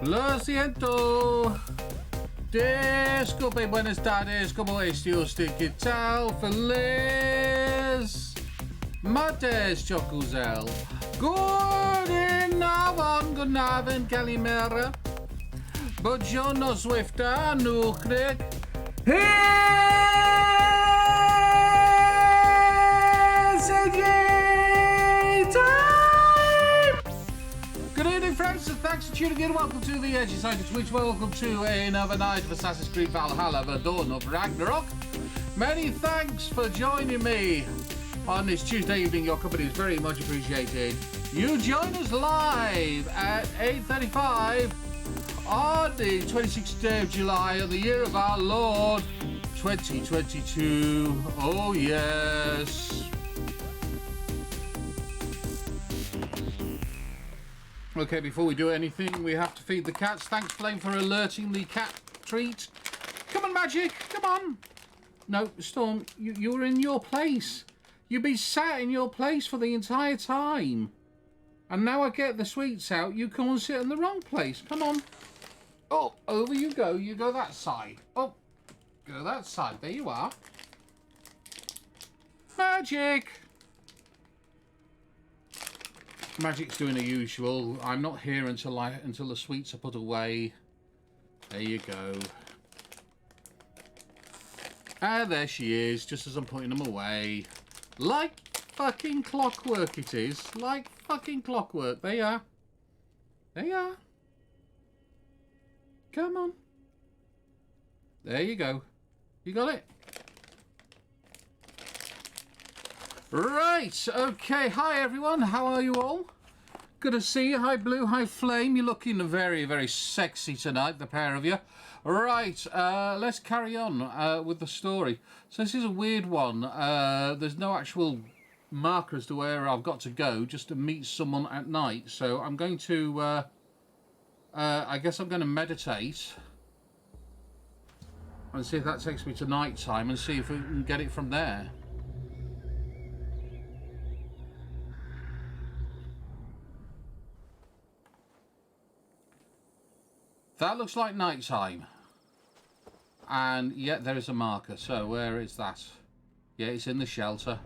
Lo siento. Disculpe, buenas tardes. ¿Cómo está usted? ¿Qué tal? Feliz martes, Chocuzel. Guten Abend, Calimera. Buongiorno, Swifter, Nukrik. Good evening, friends, and thanks for tuning in. Welcome to the Edgy Side of Twitch. Welcome to another night of Assassin's Creed Valhalla, the dawn of Ragnorok. Many thanks for joining me on this Tuesday evening. Your company is very much appreciated. You join us live at 8:35 on the 26th day of July of the year of our Lord 2022. Oh, yes. Okay, before we do anything, we have to feed the cats. Thanks, Flame, for alerting the cat treat. Come on, Magic. Come on. No, Storm, you were in your place. You've been sat in your place for the entire time. And now I get the sweets out, you come and sit in the wrong place. Come on. Oh, over you go. You go that side. Oh, go that side. There you are. Magic. Magic's doing the usual. I'm not here until the sweets are put away. There you go. Ah, there she is, just as I'm putting them away. Like fucking clockwork it is. Like fucking clockwork. They are. They are. Come on. There you go. You got it? Right, okay, hi everyone, how are you all? Good to see you. Hi Blue, hi Flame, you're looking very, very sexy tonight, the pair of you. Right, let's carry on with the story. So this is a weird one. There's no actual marker as to where I've got to go, just to meet someone at night. So I'm going to, I guess I'm going to meditate and see if that takes me to night time and see if we can get it from there. That looks like night time. And yet there is a marker. So where is that? Yeah, it's in the shelter.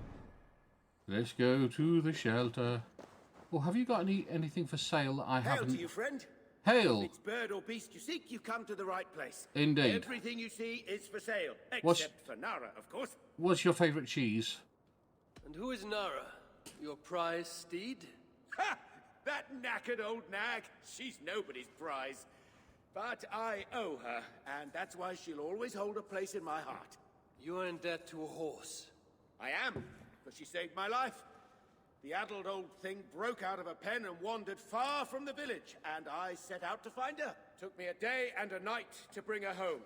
Let's go to the shelter. Oh, have you got anything for sale that I haven't? Hail to you, friend. Hail. If it's bird or beast you seek, you come to the right place. Indeed. Everything you see is for sale, except for Nara, of course. What's your favourite cheese? And who is Nara? Your prize steed? Ha! That knackered old nag. She's nobody's prize. But I owe her, and that's why she'll always hold a place in my heart. You are in debt to a horse. I am, but she saved my life. The addled old thing broke out of a pen and wandered far from the village, and I set out to find her. Took me a day and a night to bring her home.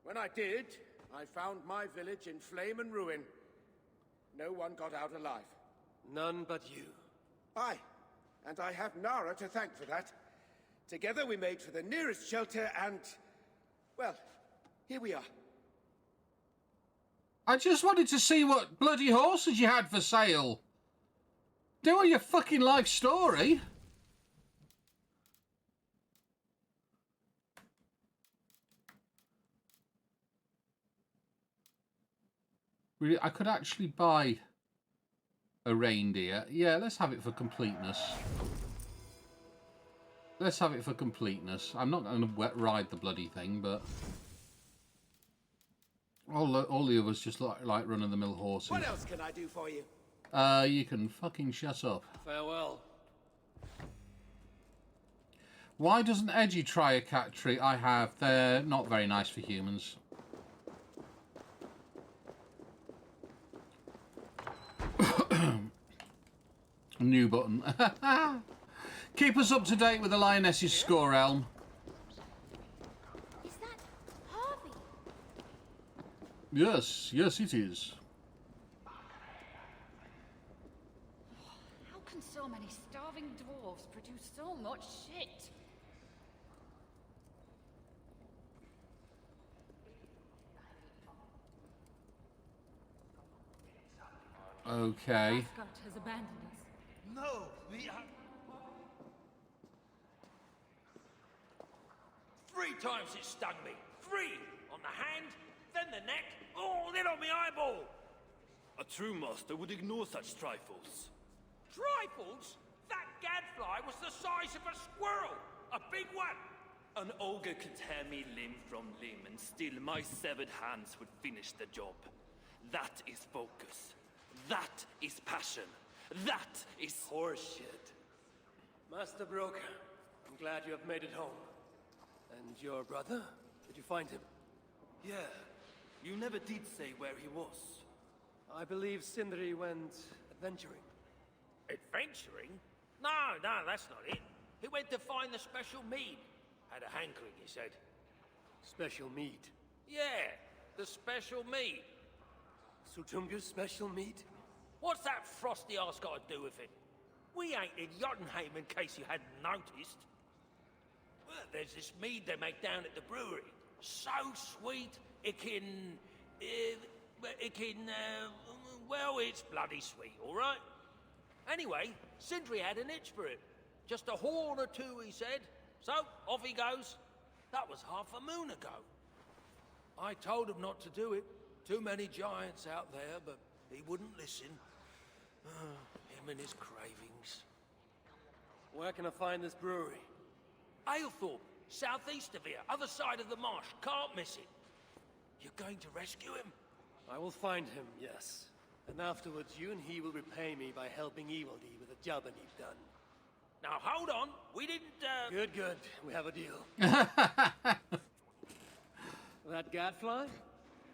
When I did, I found my village in flame and ruin. No one got out alive. None but you. Aye, and I have Nara to thank for that. Together we made for the nearest shelter and, well, here we are. I just wanted to see what bloody horses you had for sale. Do your fucking life story. Really, I could actually buy a reindeer. Yeah, let's have it for completeness. Let's have it for completeness. I'm not going to ride the bloody thing, but all the others just like run-of-the-mill horses. What else can I do for you? You can fucking shut up. Farewell. Why doesn't Edgy try a cat treat? I have. They're not very nice for humans. New button. Keep us up to date with the Lioness's score, Elm. Is that Harvey? Yes, yes it is. How can so many starving dwarves produce so much shit? Okay. Ascot has abandoned us. No, we are... 3 times it stung me. 3 on the hand, then the neck, oh, then on my eyeball. A true master would ignore such trifles. Trifles? That gadfly was the size of a squirrel. A big one. An ogre could tear me limb from limb, and still my severed hands would finish the job. That is focus. That is passion. That is Horseshit. Master Broker, I'm glad you have made it home. And your brother? Did you find him? Yeah, you never did say where he was. I believe Sindri went adventuring. Adventuring? No, that's not it. He went to find the special mead. Had a hankering, he said. Special mead. Yeah, the special mead. Sutunga's special mead? What's that frosty arse got to do with it? We ain't in Jotunheim, in case you hadn't noticed. Well, there's this mead they make down at the brewery. So sweet, well, it's bloody sweet, all right? Anyway, Sindri had an itch for it. Just a horn or 2, he said. So, off he goes. That was half a moon ago. I told him not to do it. Too many giants out there, but he wouldn't listen. Him and his cravings. Where can I find this brewery? Aylthorpe, southeast of here, other side of the marsh. Can't miss it. You're going to rescue him? I will find him, yes. And afterwards, you and he will repay me by helping Evildy with the job I need done. Now, hold on. We didn't, Good. We have a deal. That gadfly?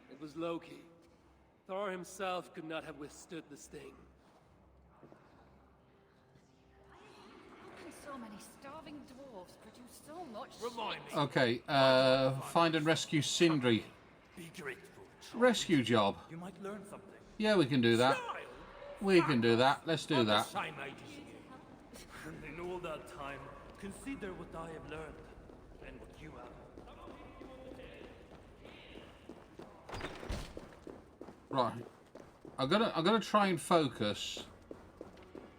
It was Loki. Thor himself could not have withstood the sting. How can so many starving dwarves produce so much Remind shit? me. Okay, find and rescue Sindri. Be grateful. Rescue job. You might learn something. Yeah, we can do that. Child? We can do that. Let's do I'm that. the same age as you. And in all that time, consider what I have learned, and what you have. Right. I'm gonna try and focus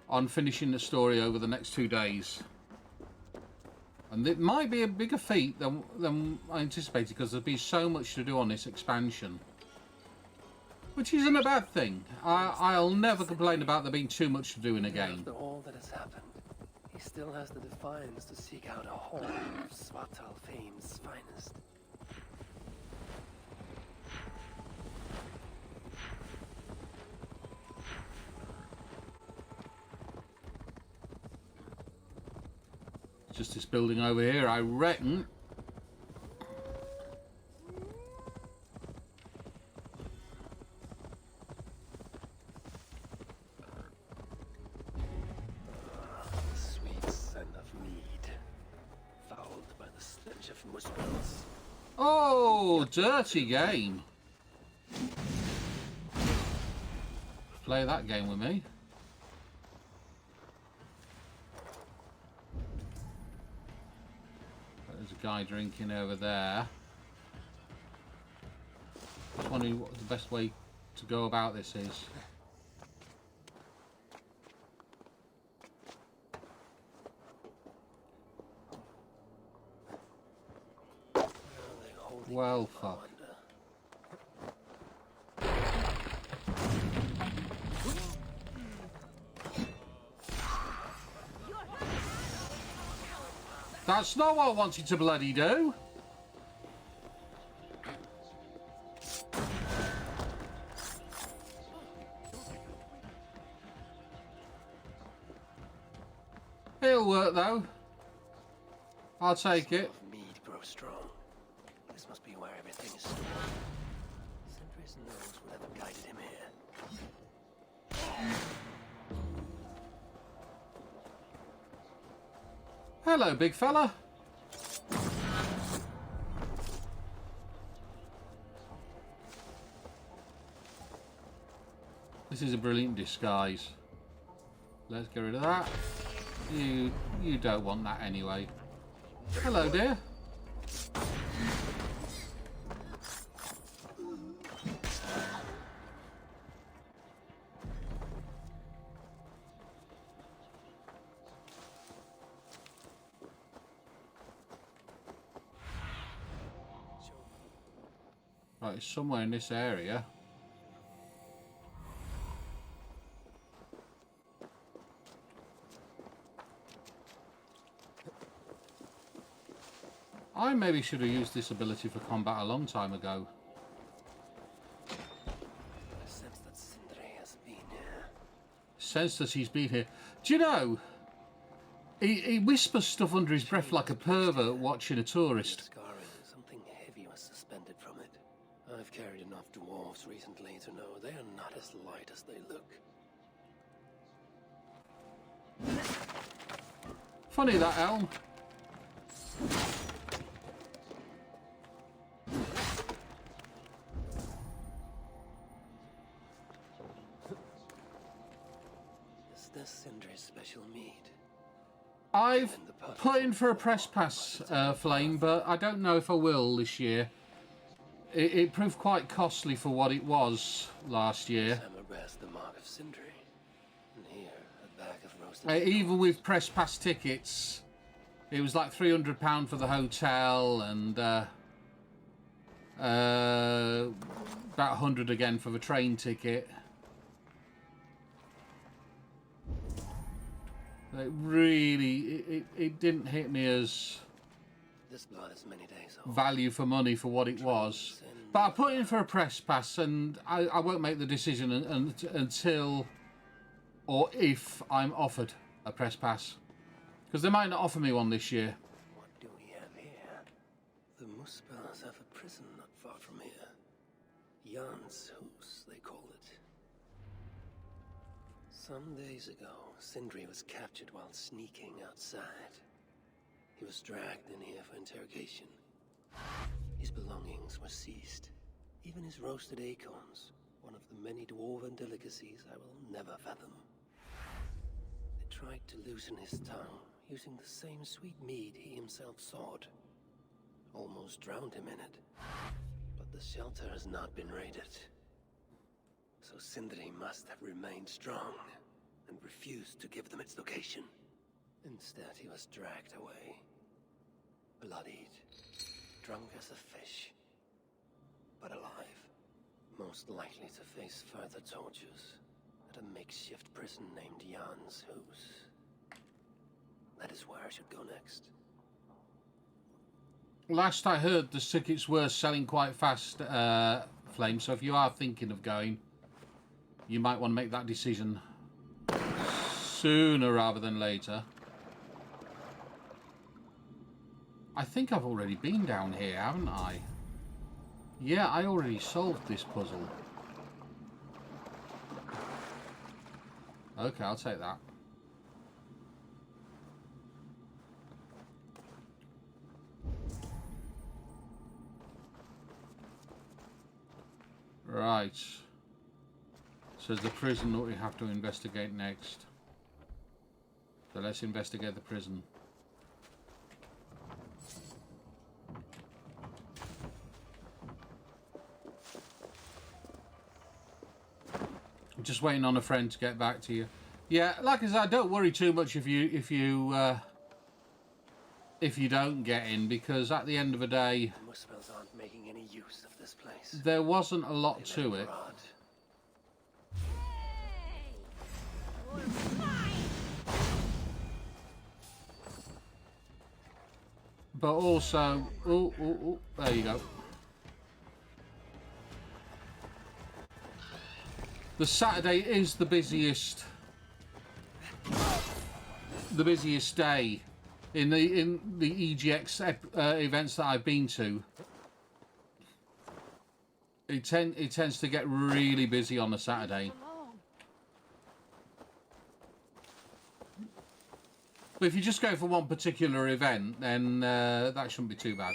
on finishing the story over the next 2 days. And it might be a bigger feat than I anticipated, because there'll be so much to do on this expansion. Which isn't a bad thing. I'll never complain about there being too much to do in a game. After all that has happened, he still has the defiance to seek out a home of Svartal fame's finest. Just this building over here, I reckon. The sweet scent of mead, fouled by the stench of muspels. Oh, dirty game. Play that game with me. There's a guy drinking over there. Just wondering what the best way to go about this is. Well, fuck. That's not what I wanted to bloody do. It'll work though. I'll take it. Of mead grows strong. This must be where everything is stored. Sindri's nose would have guided him here. Hello, big fella. This is a brilliant disguise. Let's get rid of that. You don't want that anyway. Hello, dear. Right, it's somewhere in this area. I maybe should have used this ability for combat a long time ago. I sense that Sindri has been here. Sense that he's been here. Do you know? He whispers stuff under his breath like a pervert watching a tourist. Scarring, something heavy was suspended from it. I've carried enough dwarves recently to know they are not as light as they look. Funny that, elm. Is this Sindri's special mead? I've put in for a press pass, Flame, but I don't know if I will this year. It proved quite costly for what it was last year. Hammer bears the mark of Sindri. And here, a bag of roasted Even with press pass tickets, it was like £300 for the hotel and about 100 again for the train ticket. It really, it didn't hit me as This blood is many days old. value for money for what it was. But I put in for a press pass, and I won't make the decision until or if I'm offered a press pass, because they might not offer me one this year. What do we have here? The Muspels have a prison not far from here. Jan's Hus, they call it. Some days ago, Sindri was captured while sneaking outside. He was dragged in here for interrogation. His belongings were seized. Even his roasted acorns, one of the many dwarven delicacies I will never fathom. They tried to loosen his tongue, using the same sweet mead he himself sought. Almost drowned him in it. But the shelter has not been raided. So Sindri must have remained strong and refused to give them its location. Instead, he was dragged away. Bloodied, drunk as a fish, but alive. Most likely to face further tortures at a makeshift prison named Jan's Hus. That is where I should go next. Last I heard, the tickets were selling quite fast, Flame, so if you are thinking of going, you might want to make that decision sooner rather than later. I think I've already been down here, haven't I? Yeah, I already solved this puzzle. Okay, I'll take that. Right. So the prison that we have to investigate next. So let's investigate the prison. I'm just waiting on a friend to get back to you. Yeah, like I said, don't worry too much if you don't get in, because at the end of the day, The Muspels aren't making any use of this place. there wasn't a lot to it. Rod. But also, there you go. The Saturday is the busiest day in the EGX events that I've been to. It tends to get really busy on a Saturday. But if you just go for one particular event, then that shouldn't be too bad.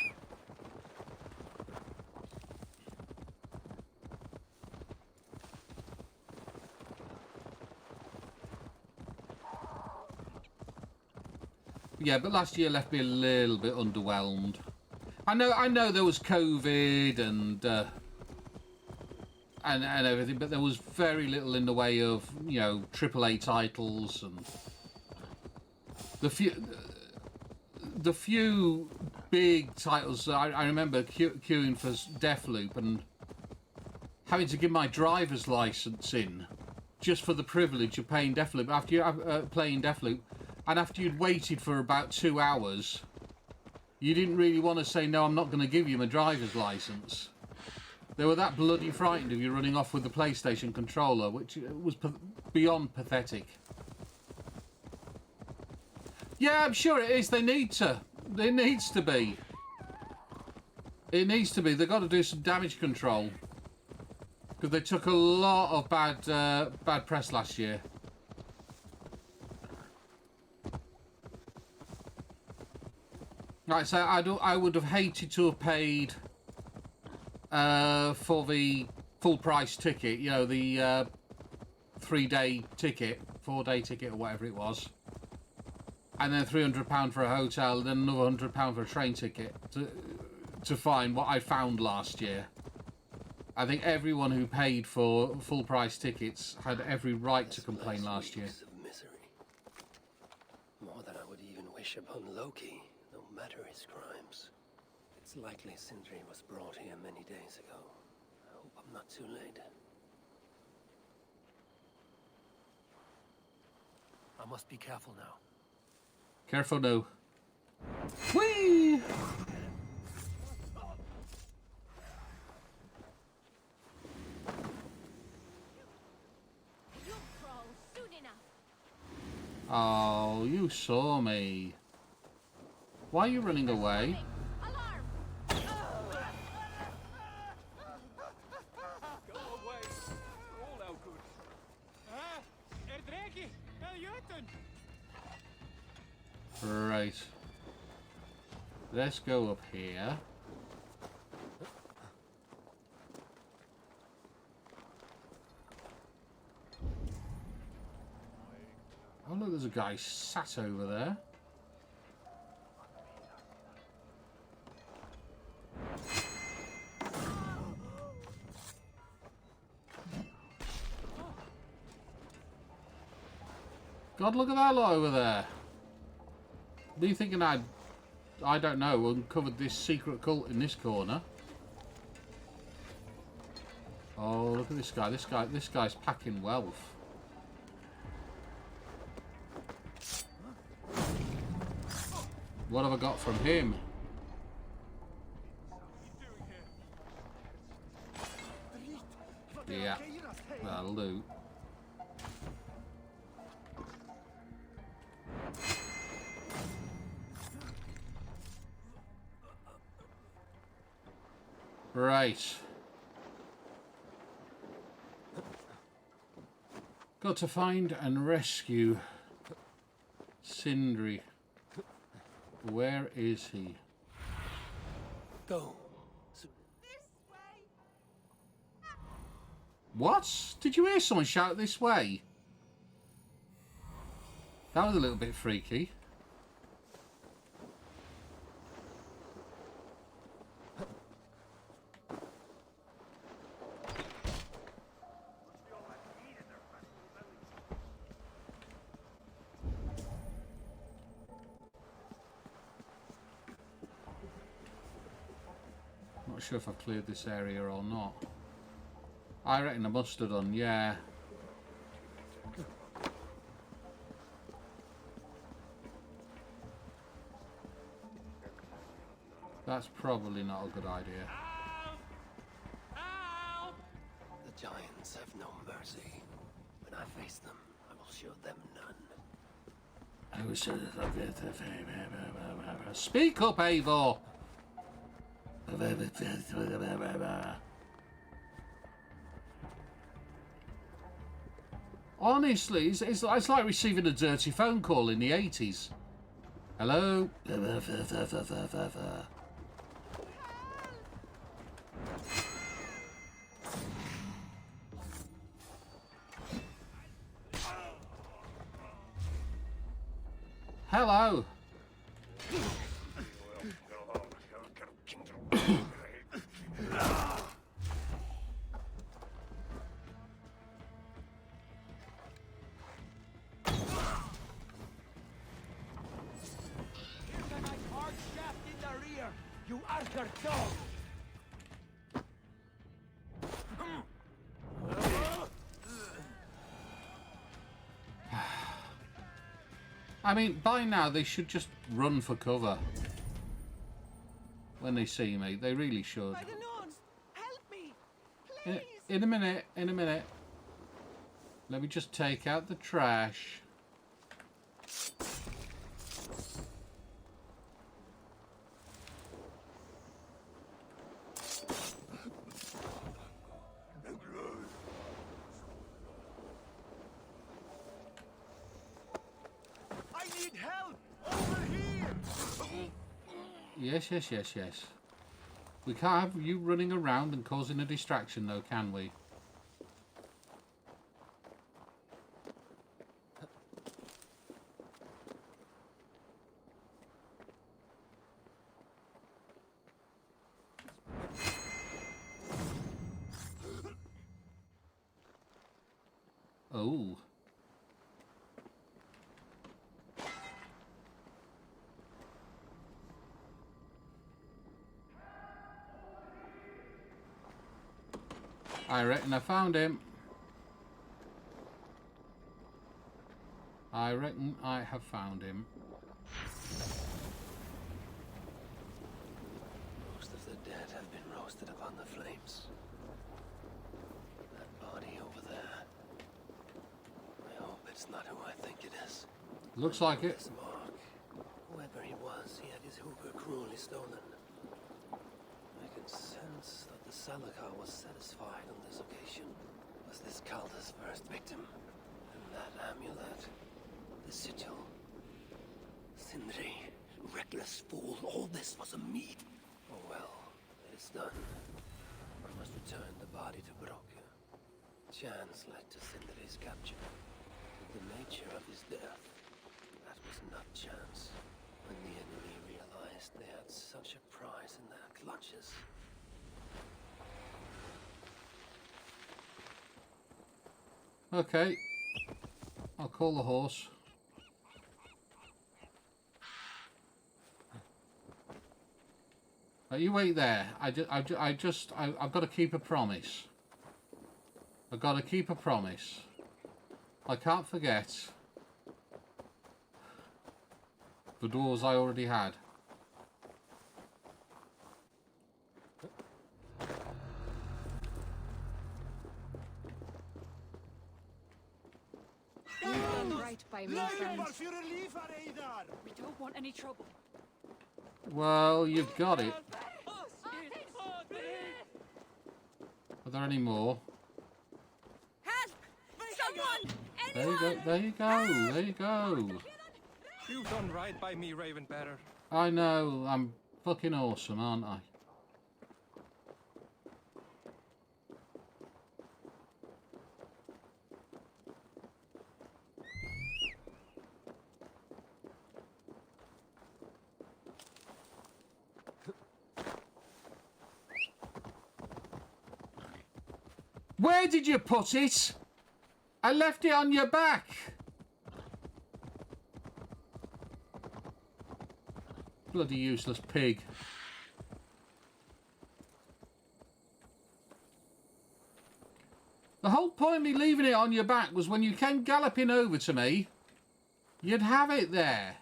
Yeah, but last year left me a little bit underwhelmed. I know there was COVID and everything, but there was very little in the way of, you know, AAA titles, and the few big titles. I remember queuing for Deathloop, and having to give my driver's license in just for the privilege of playing Deathloop after you playing Deathloop, and after you'd waited for about 2 hours, you didn't really want to say no. I'm not going to give you my driver's license. They were that bloody frightened of you running off with the PlayStation controller, which was beyond pathetic. Yeah, I'm sure it is. They need to. It needs to be. It needs to be. They've got to do some damage control. Because they took a lot of bad press last year. Like I say, I would have hated to have paid for the full price ticket. You know, the 3-day ticket, 4-day ticket, or whatever it was. And then £300 for a hotel, then another £100 for a train ticket to find what I found last year. I think everyone who paid for full price tickets had every right to complain last year. Of misery. More than I would even wish upon Loki, no matter his crimes. It's likely Sindri was brought here many days ago. I hope I'm not too late. I must be careful now. Careful now. Whee! Oh, you saw me. Why are you running away? Right. Let's go up here. Oh look, there's a guy sat over there. God, look at that lot over there. Are you thinking I don't know, uncovered this secret cult in this corner? Oh, look at this guy. This guy's packing wealth. What have I got from him? Yeah, that'll do. Right. Got to find and rescue Sindri. Where is he? Go. What? Did you hear someone shout this way? That was a little bit freaky. Not sure if I've cleared this area or not. I reckon I must have done, yeah. That's probably not a good idea. The giants have no mercy. When I face them, I will show them none. Speak up, Eivor! Honestly, it's like receiving a dirty phone call in the 80s. Hello? Hello? I mean, by now they should just run for cover. When they see me, they really should. By the Lord, help me, please. In a minute, in a minute. Let me just take out the trash. I need help! Over here! Yes, yes, yes, yes. We can't have you running around and causing a distraction, though, can we? Oh. I reckon I found him. I reckon I have found him. Most of the dead have been roasted upon the flames. That body over there. I hope it's not who I think it is. Looks like it. This mark. Whoever he was, he had his hookah cruelly stolen. I can sense that the Salakar was satisfied on this occasion. Was this Calder's first victim? And that amulet, the sigil. Sindri, reckless fool, all this was a meat. Oh well, it is done. I must return the body to Broke. Chance led to Sindri's capture. The nature of his death, that was not chance. When the enemy realized they had such a prize in their clutches. Okay. I'll call the horse. You wait there. I've got to keep a promise. I've got to keep a promise. I can't forget the dwarves I already had. You've done right by me, friend. We don't want any trouble. Well, you've got it. Are there any more? Help! Someone! There you go, there you go, there you go. You've done right by me, Ravenbearer. I know, I'm fucking awesome, aren't I? Where did you put it? I left it on your back. Bloody useless pig. The whole point of me leaving it on your back was when you came galloping over to me, you'd have it there.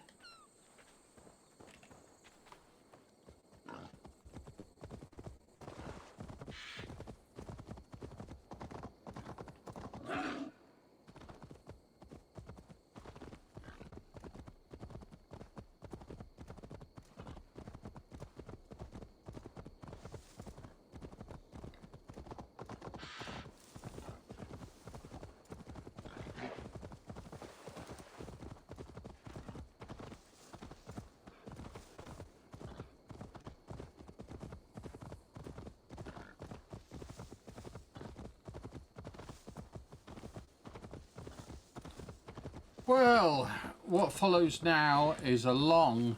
Well, what follows now is a long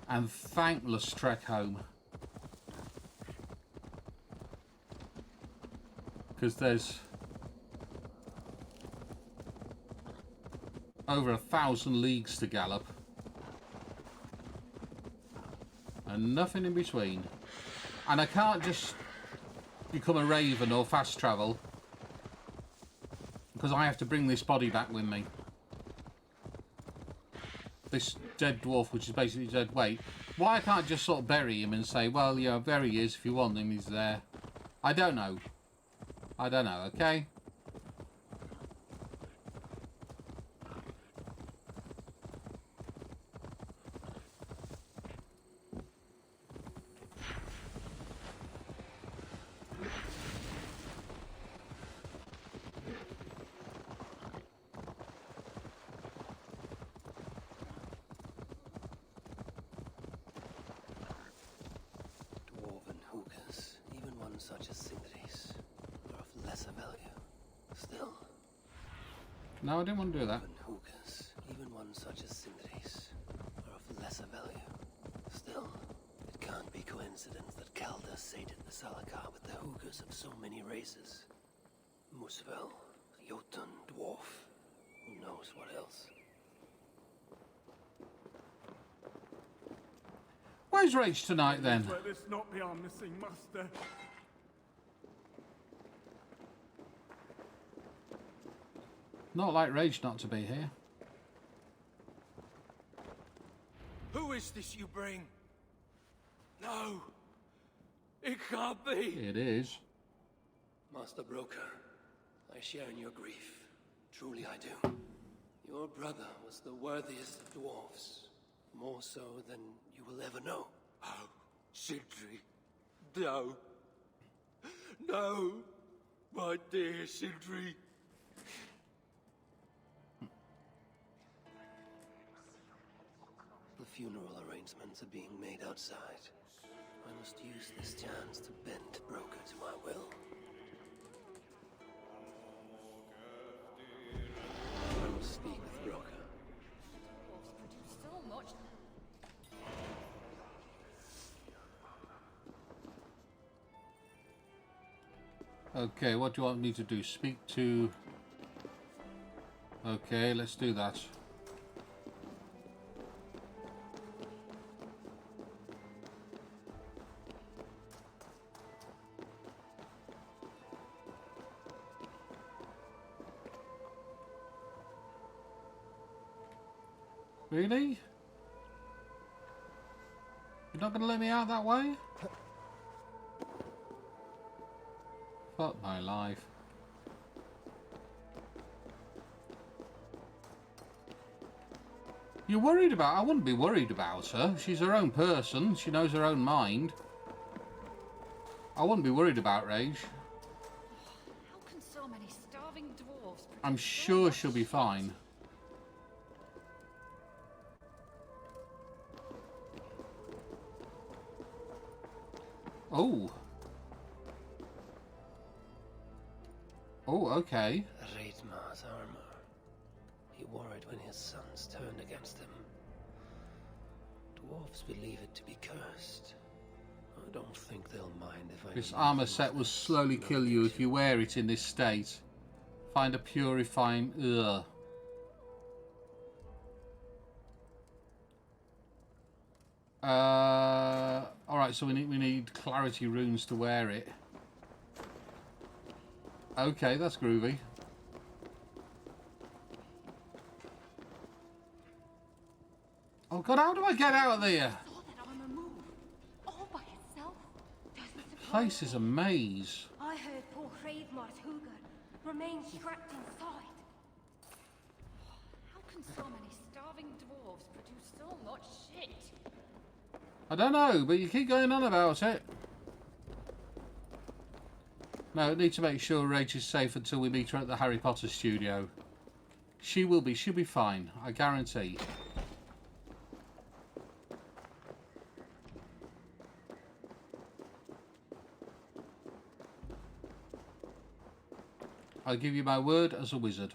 and thankless trek home. Because there's over 1,000 leagues to gallop. And nothing in between. And I can't just become a raven or fast travel. Because I have to bring this body back with me. this dead dwarf, which is basically dead weight. Why I can't just sort of bury him and say, well, you know, there he is. If you want him, he's there. I don't know. I don't know, okay? Dwarven hookahs, even one such as Sindri's, are of lesser value. Still, No, I didn't want to do that. dwarven hookahs, even one such as Sindri's, are of lesser value. Still, it can't be coincidence that Calder sated the Salakar with the hookahs of so many races. Musvel, Jotun, dwarf, who knows what else? Where's Rage tonight then? Let this not be our missing master. Not like Rage not to be here. Who is this you bring? No, it can't be. It is. Master Broker, I share in your grief. Truly I do. Your brother was the worthiest of dwarves. More so than you will ever know. Oh, Sindri. No. No, my dear Sindri. The funeral arrangements are being made outside. I must use this chance to bend Broker to my will. I must speak with Broker. Dwarves produce so much. Okay, what do you want me to do? Speak to... Okay, let's do that. Really? You're not going to let me out that way? Fuck my life. You're worried about... I wouldn't be worried about her. She's her own person. She knows her own mind. I wouldn't be worried about Rage. How can so many starving dwarves produce I'm so sure much she'll be shit? fine. Oh. Oh, okay. Reitmar's armor. He wore it when his sons turned against him. Dwarves believe it to be cursed. I don't think they'll mind if I... This leave armor them set will with slowly no kill you if picture. you wear it in this state. Find a purifying... Ugh. Alright, so we need clarity runes to wear it. Okay, that's groovy. Oh god, how do I get out of there? Saw that armor move. All by itself. Doesn't This surprise place is a maze. I heard poor Hreidmar's Hugger remained trapped inside. How can so many starving dwarves produce so much shit? I don't know, but you keep going on about it. No, I need to make sure Rach is safe until we meet her at the Harry Potter studio. She'll be fine, I guarantee. I'll give you my word as a wizard.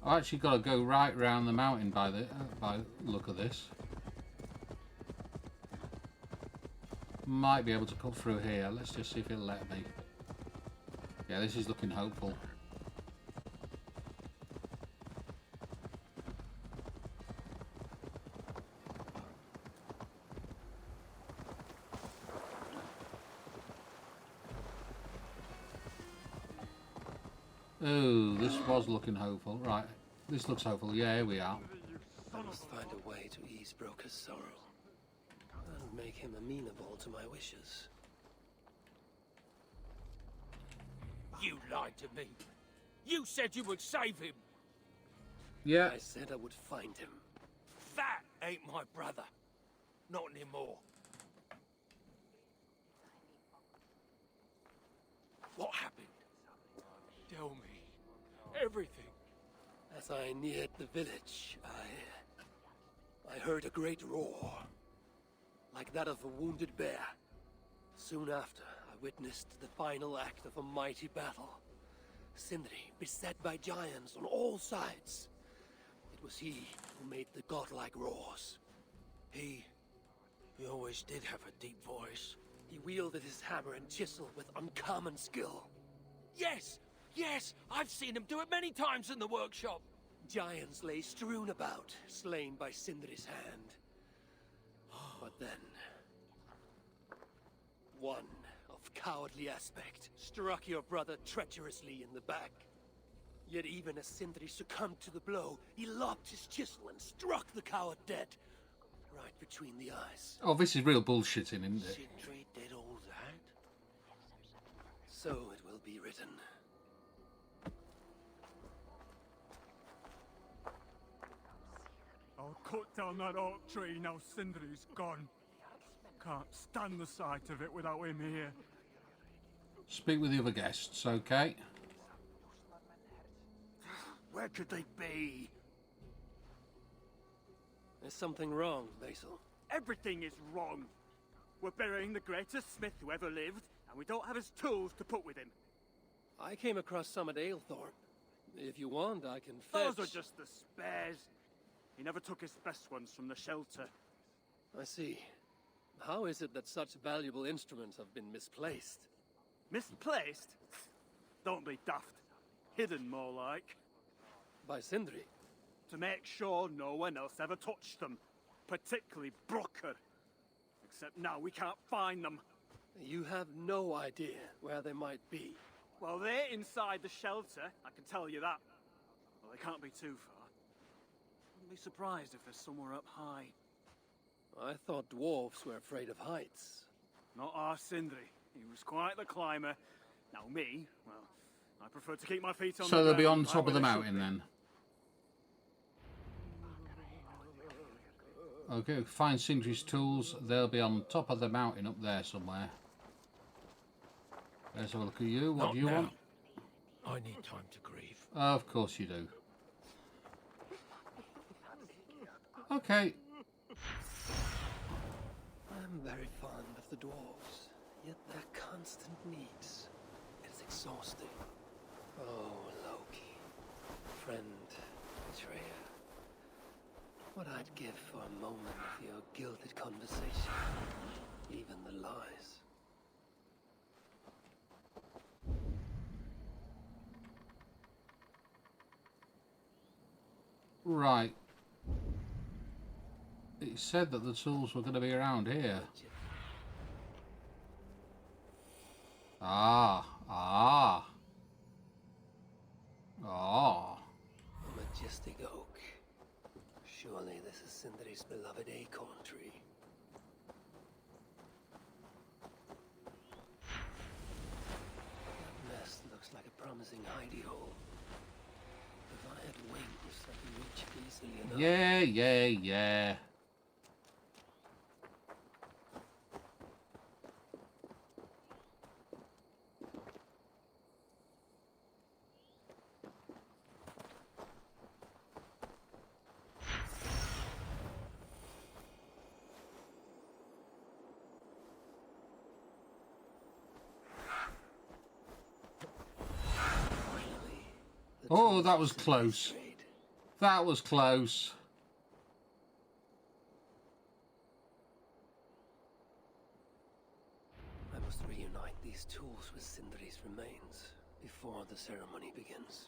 I actually got to go right round the mountain by the look of this. Might be able to cut through here. Let's just see if it'll let me. Yeah, this is looking hopeful. Oh, this was looking hopeful. Right, this looks hopeful. Yeah, here we are. I must find a way to ease Broker's sorrow and make him amenable to my wishes. You lied to me. You said you would save him. Yeah. I said I would find him. That ain't my brother. Not anymore. What happened? Tell me. Everything. As I neared the village, I heard a great roar, like that of a wounded bear. Soon after, I witnessed the final act of a mighty battle. Sindri beset by giants on all sides. It was he who made the godlike roars. He always did have a deep voice. He wielded his hammer and chisel with uncommon skill. Yes, yes, I've seen him do it many times in the workshop. Giants lay strewn about, slain by Sindri's hand. But then, one of cowardly aspect struck your brother treacherously in the back. Yet even as Sindri succumbed to the blow, he lopped his chisel and struck the coward dead, right between the eyes. Oh, this is real bullshitting, isn't it? Sindri did all that? So it will be written. I'll cut down that oak tree now Sindri's gone. Can't stand the sight of it without him here. Speak with the other guests, okay? Where could they be? There's something wrong, Basil. Everything is wrong. We're burying the greatest smith who ever lived, and we don't have his tools to put with him. I came across some at Aylthorpe. If you want, I can fetch... Those are just the spares. He never took his best ones from the shelter. I see. How is it that such valuable instruments have been misplaced? Misplaced? Don't be daft. Hidden, more like. By Sindri? To make sure no one else ever touched them. Particularly Brooker. Except now we can't find them. You have no idea where they might be. Well, they're inside the shelter, I can tell you that. Well, they can't be too far. Wouldn't be surprised if they're somewhere up high. I thought dwarves were afraid of heights. Not our Sindri. He was quite the climber. Now me, well, I prefer to keep my feet on the So they'll ground, be on right top of where the they should mountain be. then. Okay, find Sindri's tools. They'll be on top of the mountain up there somewhere. Let's have a look at you. What do you want? I need time to grieve. Of course you do. Okay. I'm very fond of the dwarves, yet their constant needs is exhausting. Oh, Loki, friend, betrayer. What I'd give for a moment of your gilded conversation, even the lies. Right. It said that the tools were going to be around here. Ah. Ah. Ah. A majestic oak. Surely this is Sindri's beloved acorn tree. That nest looks like a promising hidey hole. If I had wings, I could reach it easily enough. Yeah. Oh, that was close. That was close. must reunite these tools with Sindri's remains before the ceremony begins.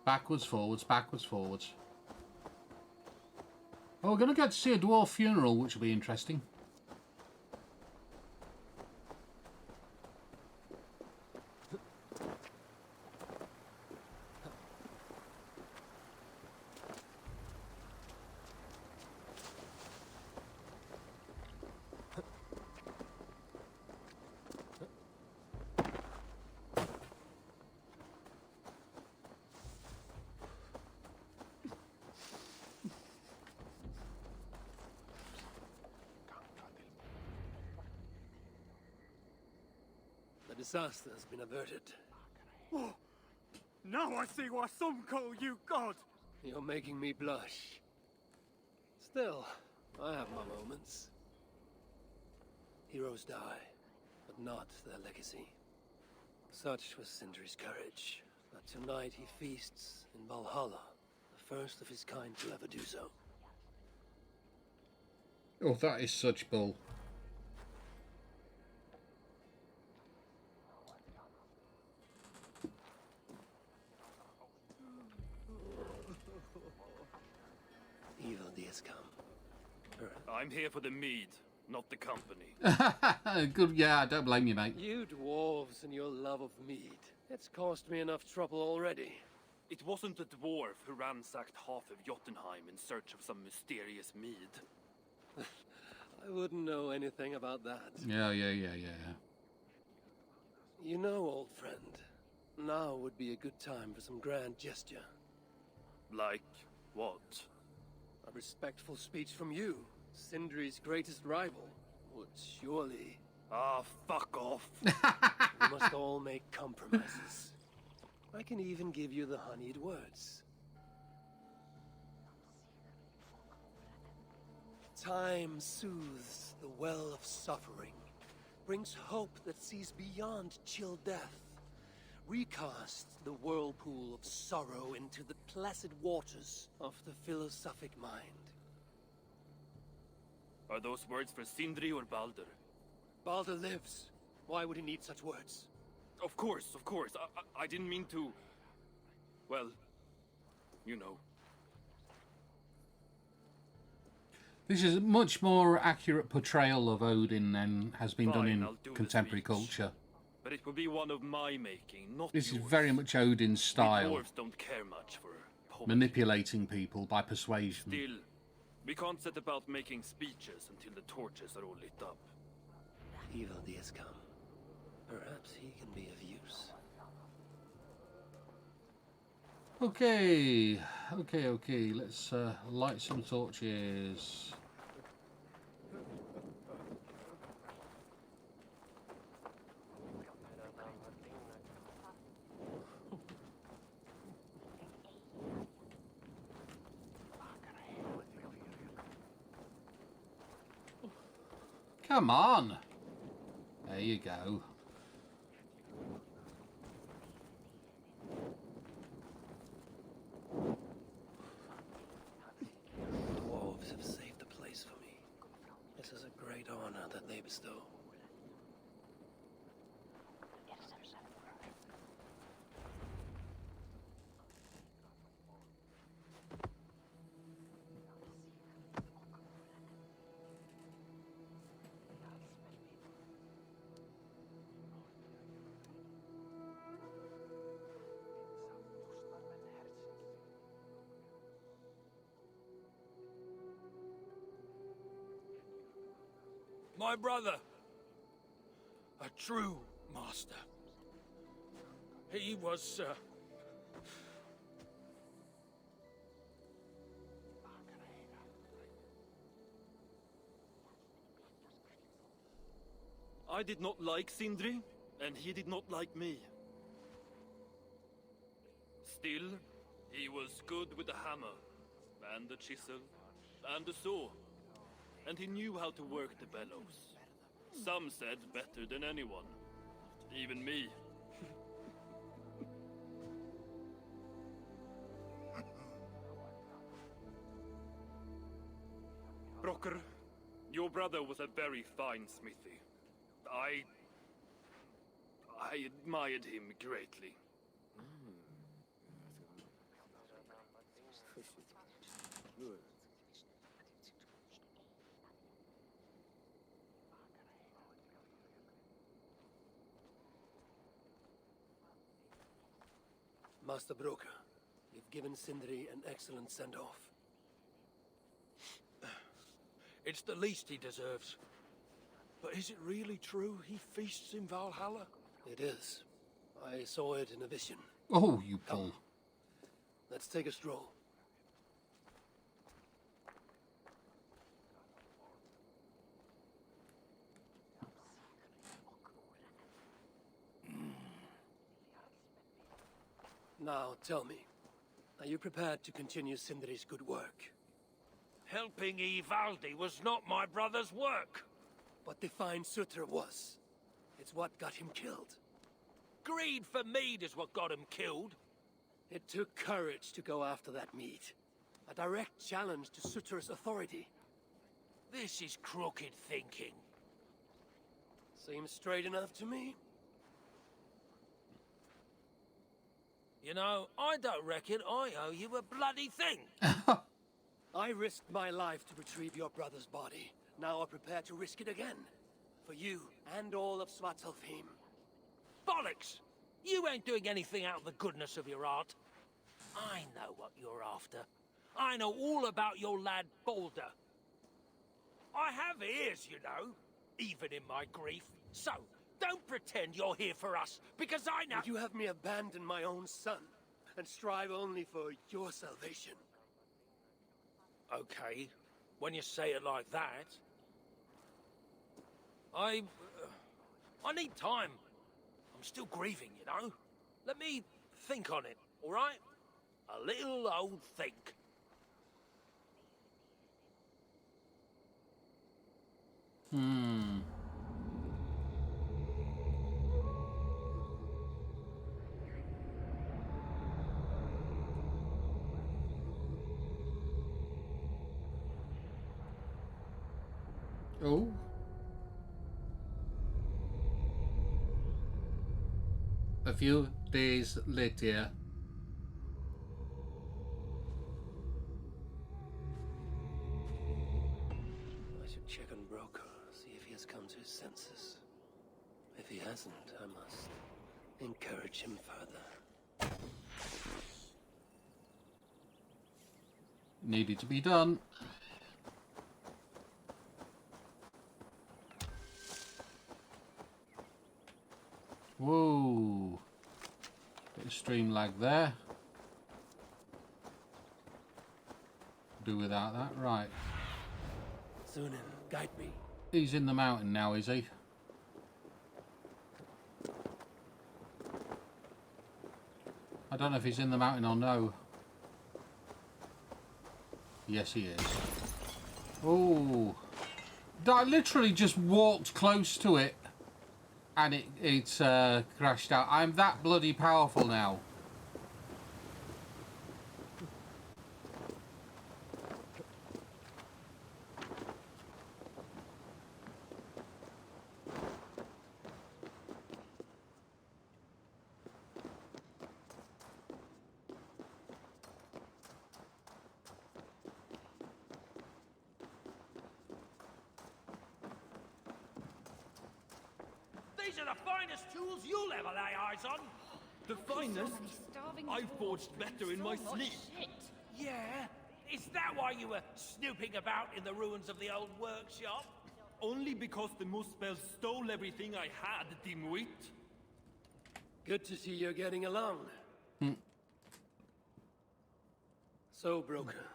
Backwards, forwards, backwards, forwards. Oh, we're going to get to see a dwarf funeral, which will be interesting. The disaster has been averted. Oh, now I see why some call you God. You're making me blush. Still, I have my moments. Heroes die, but not their legacy. Such was Sindri's courage, that tonight he feasts in Valhalla, the first of his kind to ever do so. Oh, that is such bull. Evil days come. I'm here for the mead, not the company. Good, yeah, I don't blame you, mate. You dwarves and your love of mead. It's caused me enough trouble already. It wasn't a dwarf who ransacked half of Jotunheim in search of some mysterious mead. I wouldn't know anything about that. Yeah. You know, old friend, now would be a good time for some grand gesture. Like what? A respectful speech from you, Sindri's greatest rival, would surely... Ah, fuck off. We must all make compromises. I can even give you the honeyed words. Time soothes the well of suffering, brings hope that sees beyond chill death, recasts the whirlpool of sorrow into the placid waters of the philosophic mind. Are those words for Sindri or Baldur? Baldur lives. Why would he need such words? Of course. I didn't mean to... Well, you know. This is a much more accurate portrayal of Odin than has been done Fine, in I'll do the contemporary speech. culture. But it will be one of my making, not This is yours. very much Odin's We style, dwarves don't care much for politics. manipulating people by persuasion. Still, we can't set about making speeches until the torches are all lit up. Evil days come. Perhaps he can be of use. Okay. Let's light some torches. Come on. There you go. Dwarves have saved the place for me. This is a great honor that they bestow. My brother! A true master. He was, I did not like Sindri, and he did not like me. Still, he was good with the hammer, and the chisel, and the saw. And he knew how to work the bellows. Some said better than anyone. Even me. broker. Your brother was a very fine smithy. I admired him greatly. Master Broker, you've given Sindri an excellent send-off. It's the least he deserves. But is it really true he feasts in Valhalla? It is. I saw it in a vision. Oh, you pull. Let's take a stroll. Now, tell me, are you prepared to continue Sindri's good work? Helping Ivaldi was not my brother's work. What defined Sutra was. It's what got him killed. Greed for mead is what got him killed. It took courage to go after that mead. A direct challenge to Sutra's authority. This is crooked thinking. Seems straight enough to me. You know, I don't reckon I owe you a bloody thing. I risked my life to retrieve your brother's body. Now I'm prepared to risk it again. For you and all of Svartalfheim. Bollocks! You ain't doing anything out of the goodness of your heart. I know what you're after. I know all about your lad Balder. I have ears, you know, even in my grief. So, don't pretend you're here for us, because I know— Would you have me abandon my own son, and strive only for your salvation? Okay, when you say it like that. I need time. I'm still grieving, you know. Let me think on it, all right? A little old think. Oh. A few days later. I should check on Broker, see if he has come to his senses. If he hasn't, I must encourage him further. Needed to be done. Whoa. Bit of stream lag there. Do without that, right. Sunan, guide me. He's in the mountain now, is he? I don't know if he's in the mountain or no. Yes, he is. Oh. I literally just walked close to it and it's crashed out. I'm that bloody powerful now. These are the finest tools you'll ever lay eyes on. The finest? I forged better in my sleep. Shit. Yeah? Is that why you were snooping about in the ruins of the old workshop? Only because the Muspel stole everything I had, dimwit. Good to see you're getting along. So, Broker,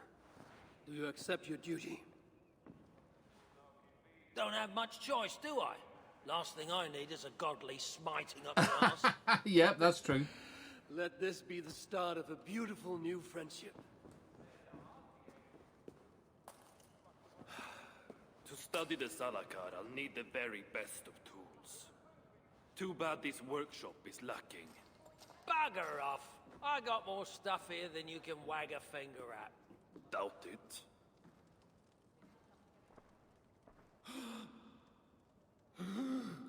do you accept your duty? Don't have much choice, do I? Last thing I need is a godly smiting up the arse. Yep, that's true. Let this be the start of a beautiful new friendship. To study the Salakar, I'll need the very best of tools. Too bad this workshop is lacking. Bugger off. I got more stuff here than you can wag a finger at. Doubt it.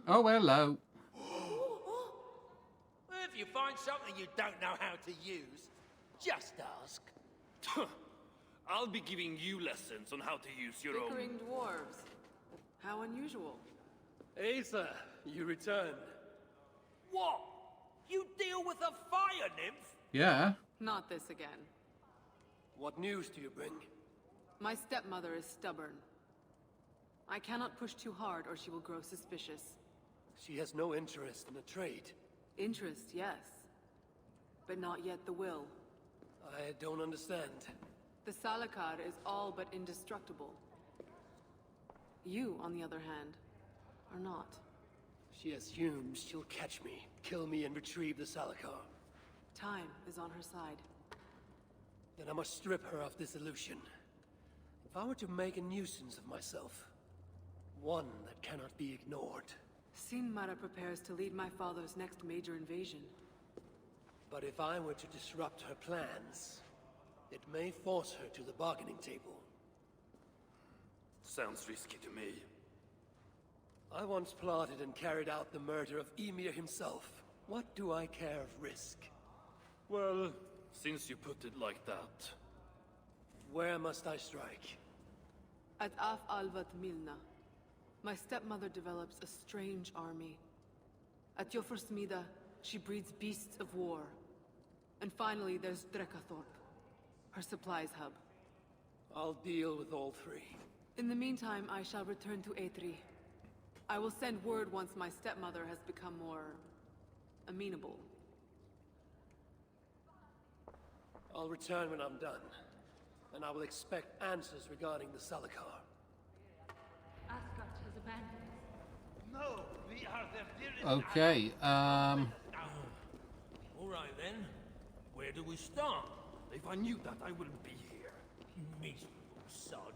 Oh, hello. Well, if you find something you don't know how to use, just ask. I'll be giving you lessons on how to use your own. Bickering dwarves. How unusual. Asa, you returned. What? You deal with a fire nymph? Yeah. Not this again. What news do you bring? My stepmother is stubborn. I cannot push too hard or she will grow suspicious. She has no interest in a trade. Interest, yes. But not yet the will. I don't understand. The Salakar is all but indestructible. You, on the other hand, are not. She assumes she'll catch me, kill me, and retrieve the Salakar. Time is on her side. Then I must strip her of this illusion. If I were to make a nuisance of myself, one that cannot be ignored. Sinmara prepares to lead my father's next major invasion. But if I were to disrupt her plans, it may force her to the bargaining table. Sounds risky to me. I once plotted and carried out the murder of Emir himself. What do I care of risk? Well, since you put it like that. Where must I strike? At Af Alvat Milna, my stepmother develops a strange army. At Jofursmida, she breeds beasts of war. And finally, there's Drekathorp, her supplies hub. I'll deal with all three. In the meantime, I shall return to Aetri. I will send word once my stepmother has become more amenable. I'll return when I'm done. And I will expect answers regarding the Salakar. Asgard has abandoned us. No, we are their dearest. Okay. All right then. Where do we start? If I knew that, I wouldn't be here. You miserable sod.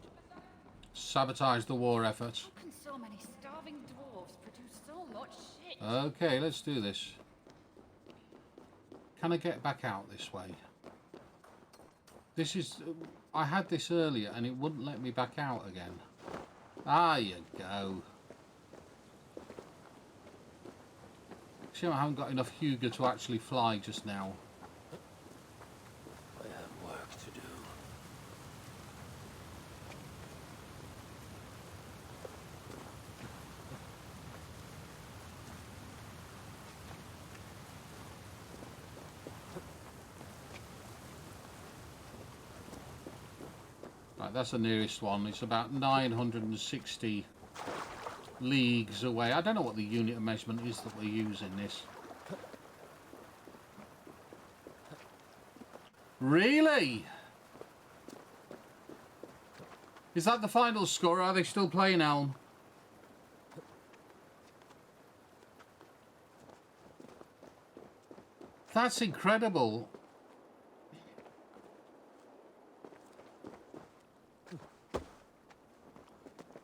Sabotage the war effort. How can so many starving dwarves produce so much shit? Okay, let's do this. Can I get back out this way? This is... I had this earlier and it wouldn't let me back out again. Ah, you go. See, I haven't got enough Hugo to actually fly just now. I have work to do. Right, that's the nearest one. It's about 960 leagues away. I don't know what the unit of measurement is that we're using this. Really? Is that the final score? Are they still playing Elm? That's incredible.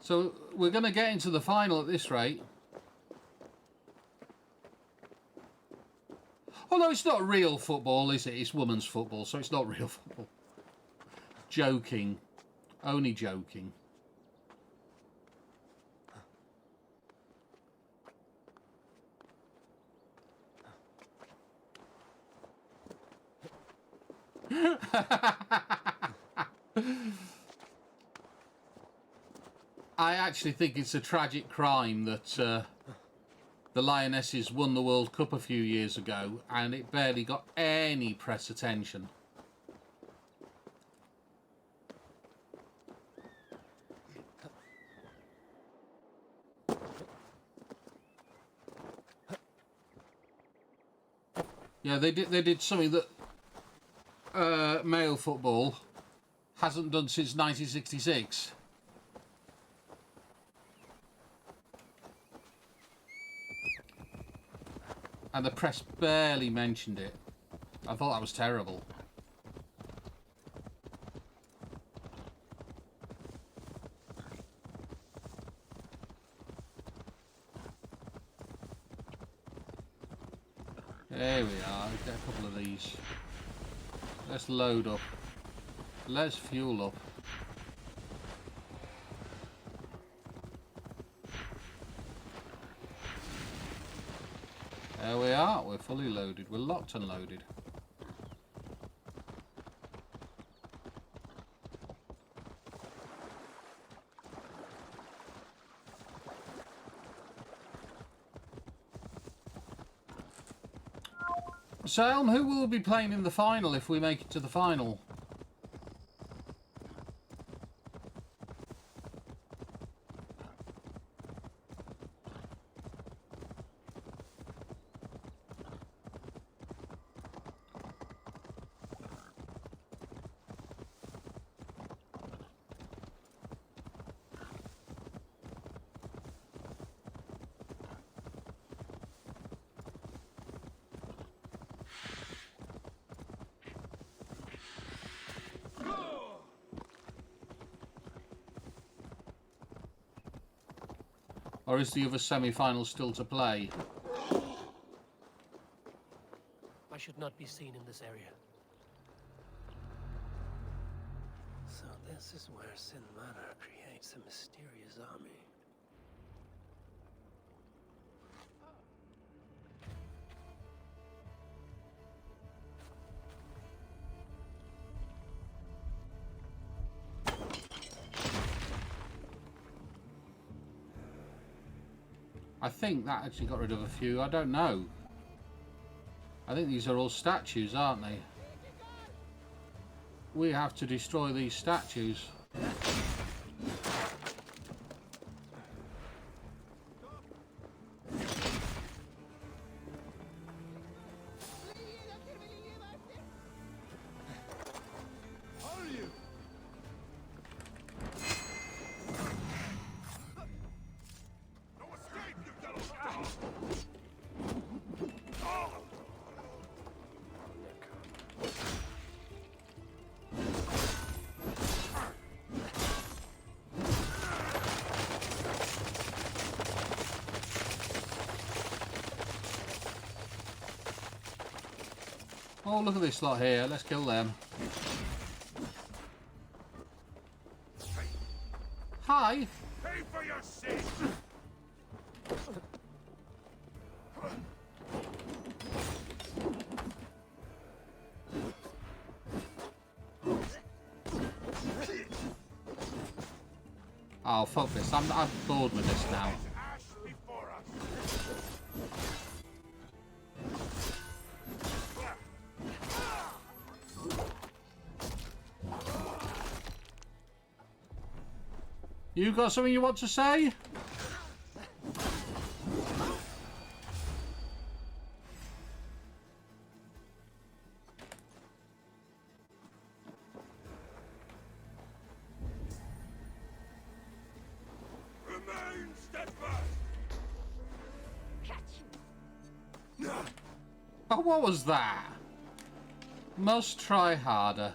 So we're going to get into the final at this rate. Oh no, it's not real football, is it? It's women's football, so it's not real football. Joking. Only joking. I actually think it's a tragic crime that the Lionesses won the World Cup a few years ago and it barely got any press attention. Yeah, they did something that male football hasn't done since 1966. And the press barely mentioned it. I thought that was terrible. There we are. Get a couple of these. Let's load up. Let's fuel up. There we are. We're fully loaded. We're locked and loaded. So, Elm, who will be playing in the final if we make it to the final? Or is the other semi-final still to play? I should not be seen in this area. So this is where Sin Manor creates a mysterious army. I think that actually got rid of a few. I don't know. I think these are all statues, aren't they? We have to destroy these statues. Oh, look at this lot here. Let's kill them. Hi. Pay for your sins! Oh, fuck this. I'm bored with this now. Ash before us! You got something you want to say? Remain steadfast! Oh, what was that? Must try harder.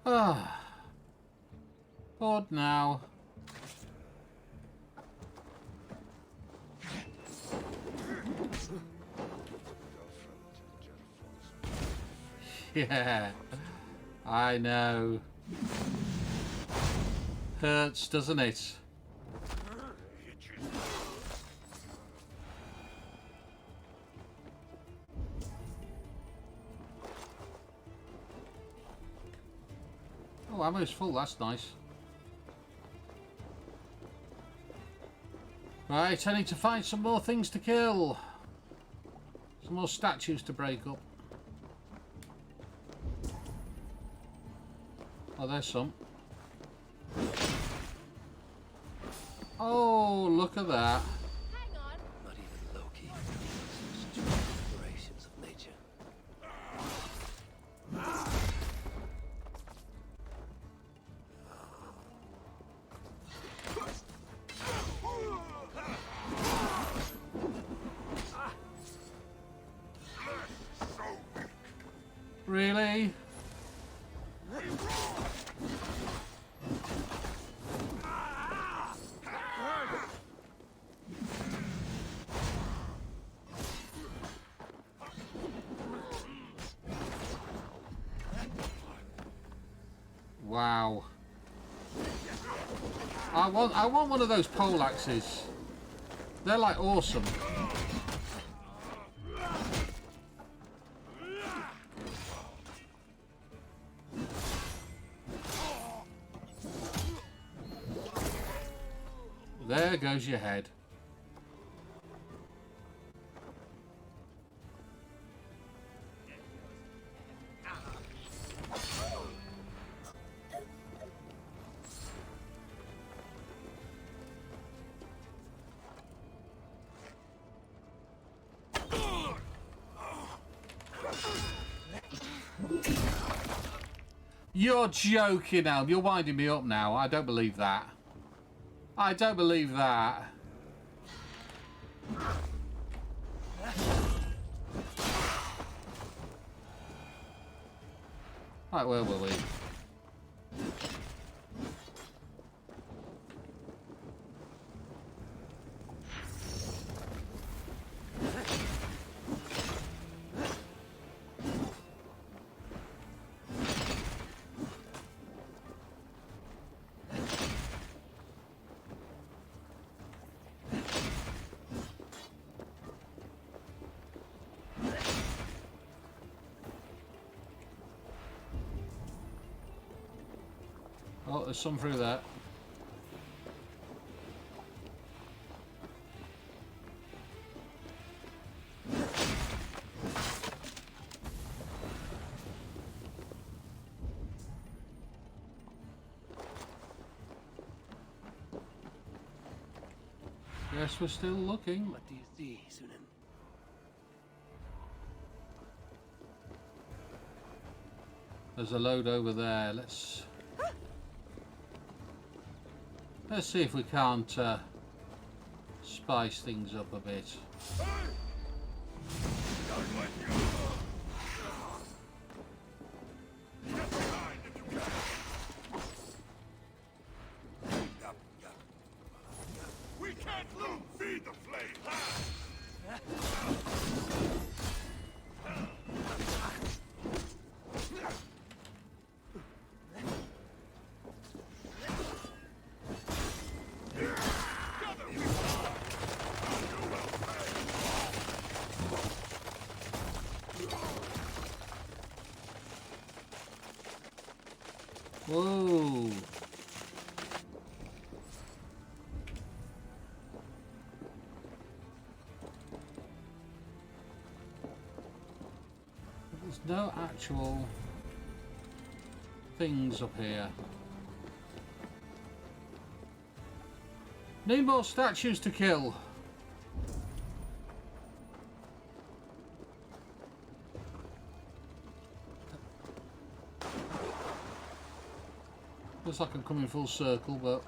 Ah, bored now. Yeah, I know. Hurts, doesn't it? Oh, ammo's full, that's nice. Right, I need to find some more things to kill. Some more statues to break up. Oh, there's some. Oh, look at that. Hang Really? Wow. I want one of those pole axes. They're like awesome. There goes your head. You're joking, Elm. You're winding me up now. I don't believe that. I don't believe that. Right, where were we? Oh, there's some through there. Guess we're still looking. What do you see, Sunan? There's a load over there. Let's see if we can't spice things up a bit. We can't lose! Feed the flame! Whoa. There's no actual things up here. Need more statues to kill. Looks like I'm coming full circle, but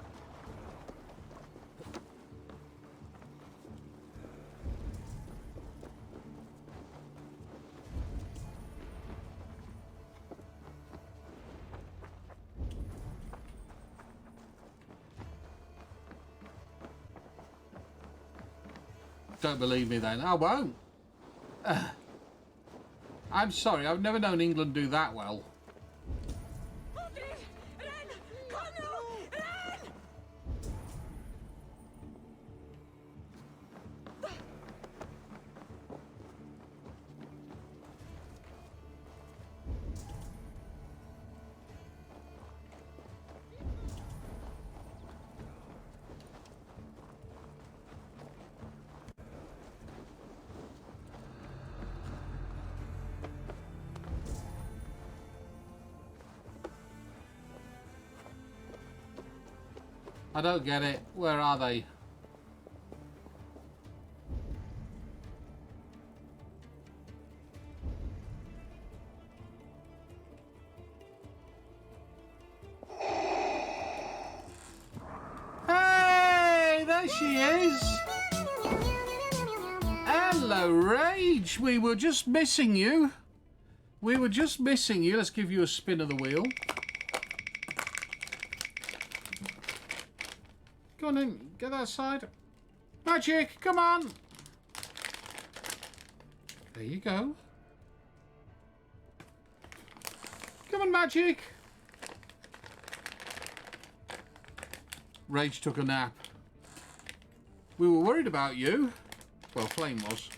don't believe me then. I won't. I'm sorry, I've never known England do that well. I don't get it. Where are they? Hey, there she is. Hello, Rage. We were just missing you. We were just missing you. Let's give you a spin of the wheel. Go on in. Get that side. Magic, come on. There you go. Come on, Magic. Rage took a nap. We were worried about you. Well, Flame was.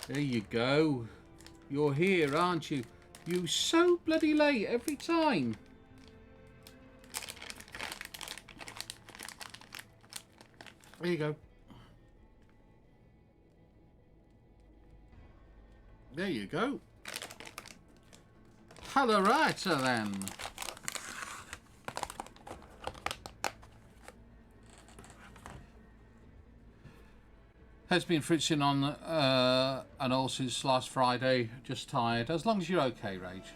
There you go. You're here, aren't you? You so bloody late every time. There you go. There you go. Hallerata then. Has been fritzing on and all since last Friday. Just tired. As long as you're okay, Rage.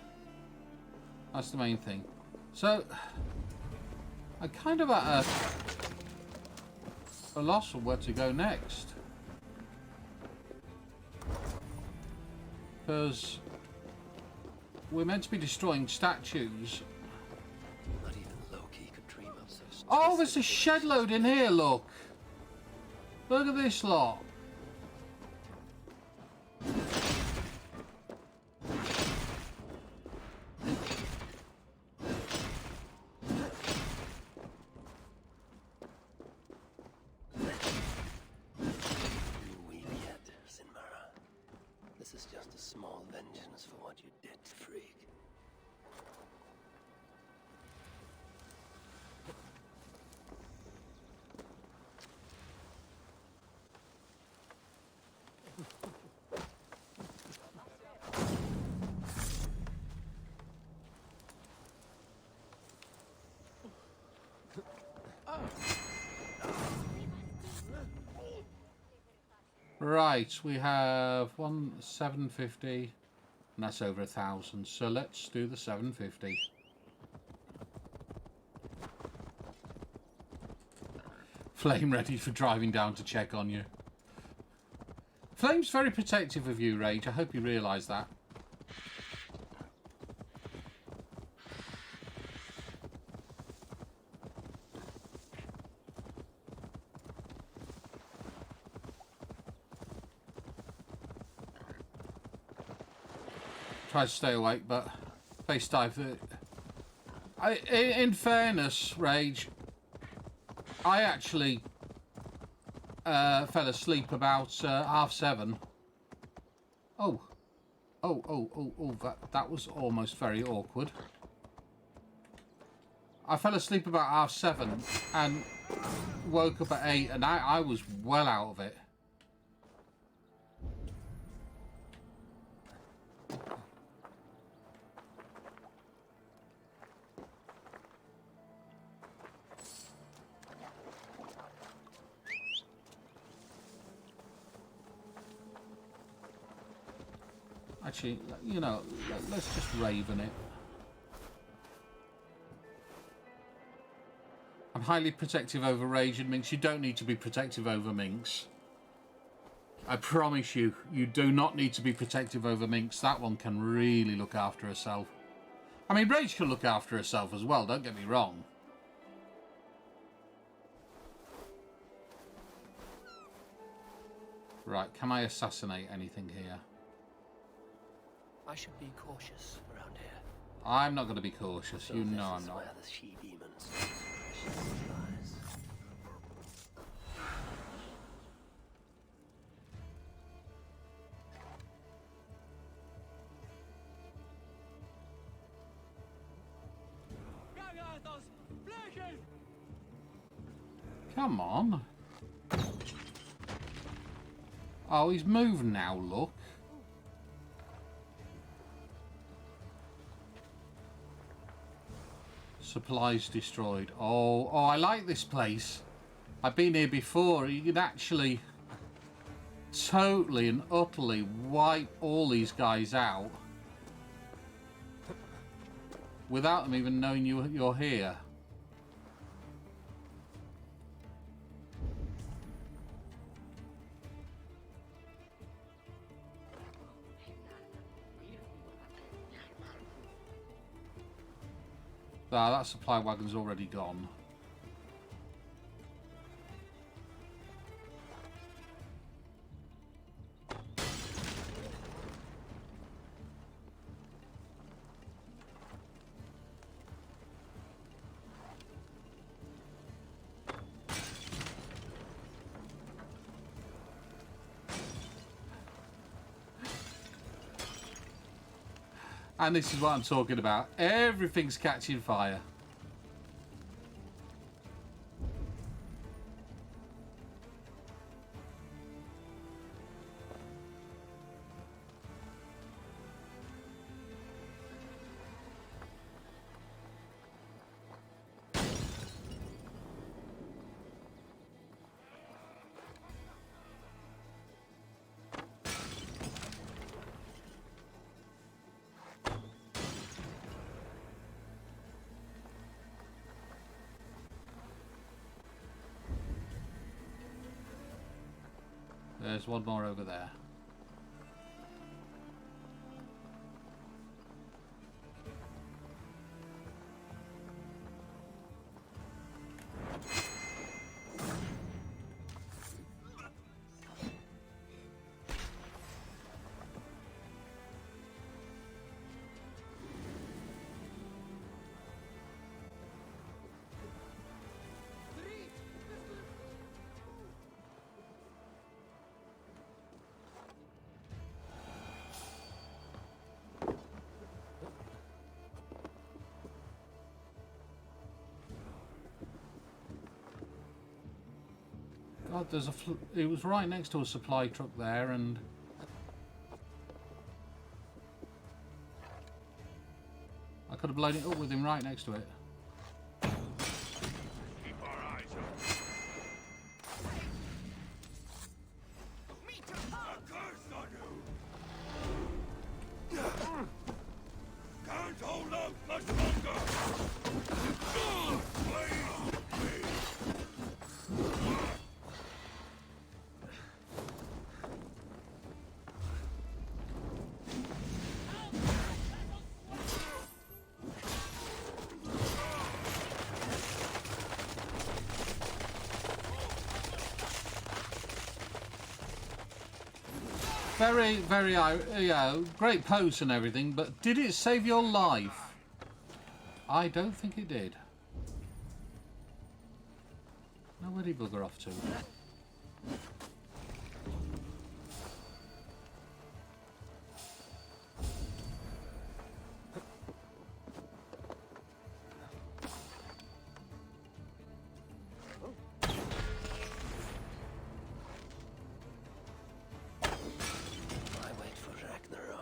That's the main thing. So, I'm kind of at a loss of where to go next. Because we're meant to be destroying statues. Not even Loki could dream of such. Oh, there's a shed load in here, look. Look at this lot. Weep yet, Sinmara. This is just a small vengeance for what you did, freak. Right, we have 750, and that's over 1,000. So let's do the 750. Flame ready for driving down to check on you. Flame's very protective of you, Rage. I hope you realise that. Try to stay awake, but face dive. In fairness, Rage, I actually fell asleep about 7:30. Oh, that was almost very awkward. I fell asleep about 7:30 and woke up at 8, and I was well out of it. Actually, you know, let's just Raven it. I'm highly protective over Rage and Minx. You don't need to be protective over Minx. I promise you, you do not need to be protective over Minx. That one can really look after herself. I mean, Rage can look after herself as well, don't get me wrong. Right, can I assassinate anything here? I should be cautious around here. I'm not going to be cautious. So You know this I'm is not. where the she-demon stores her precious supplies. Come on. Oh, he's moving now, look. Supplies destroyed. Oh, I like this place. I've been here before. You can actually totally and utterly wipe all these guys out without them even knowing you're here. Ah, that supply wagon's already gone. And this is what I'm talking about. Everything's catching fire. There's one more over there. God, there's it was right next to a supply truck there, and I could have blown it up with him right next to it. Keep our eyes open. A curse on you! Can't hold out much longer! Very, very, yeah, great pose and everything, but did it save your life? I don't think it did. Now where'd he bugger off to?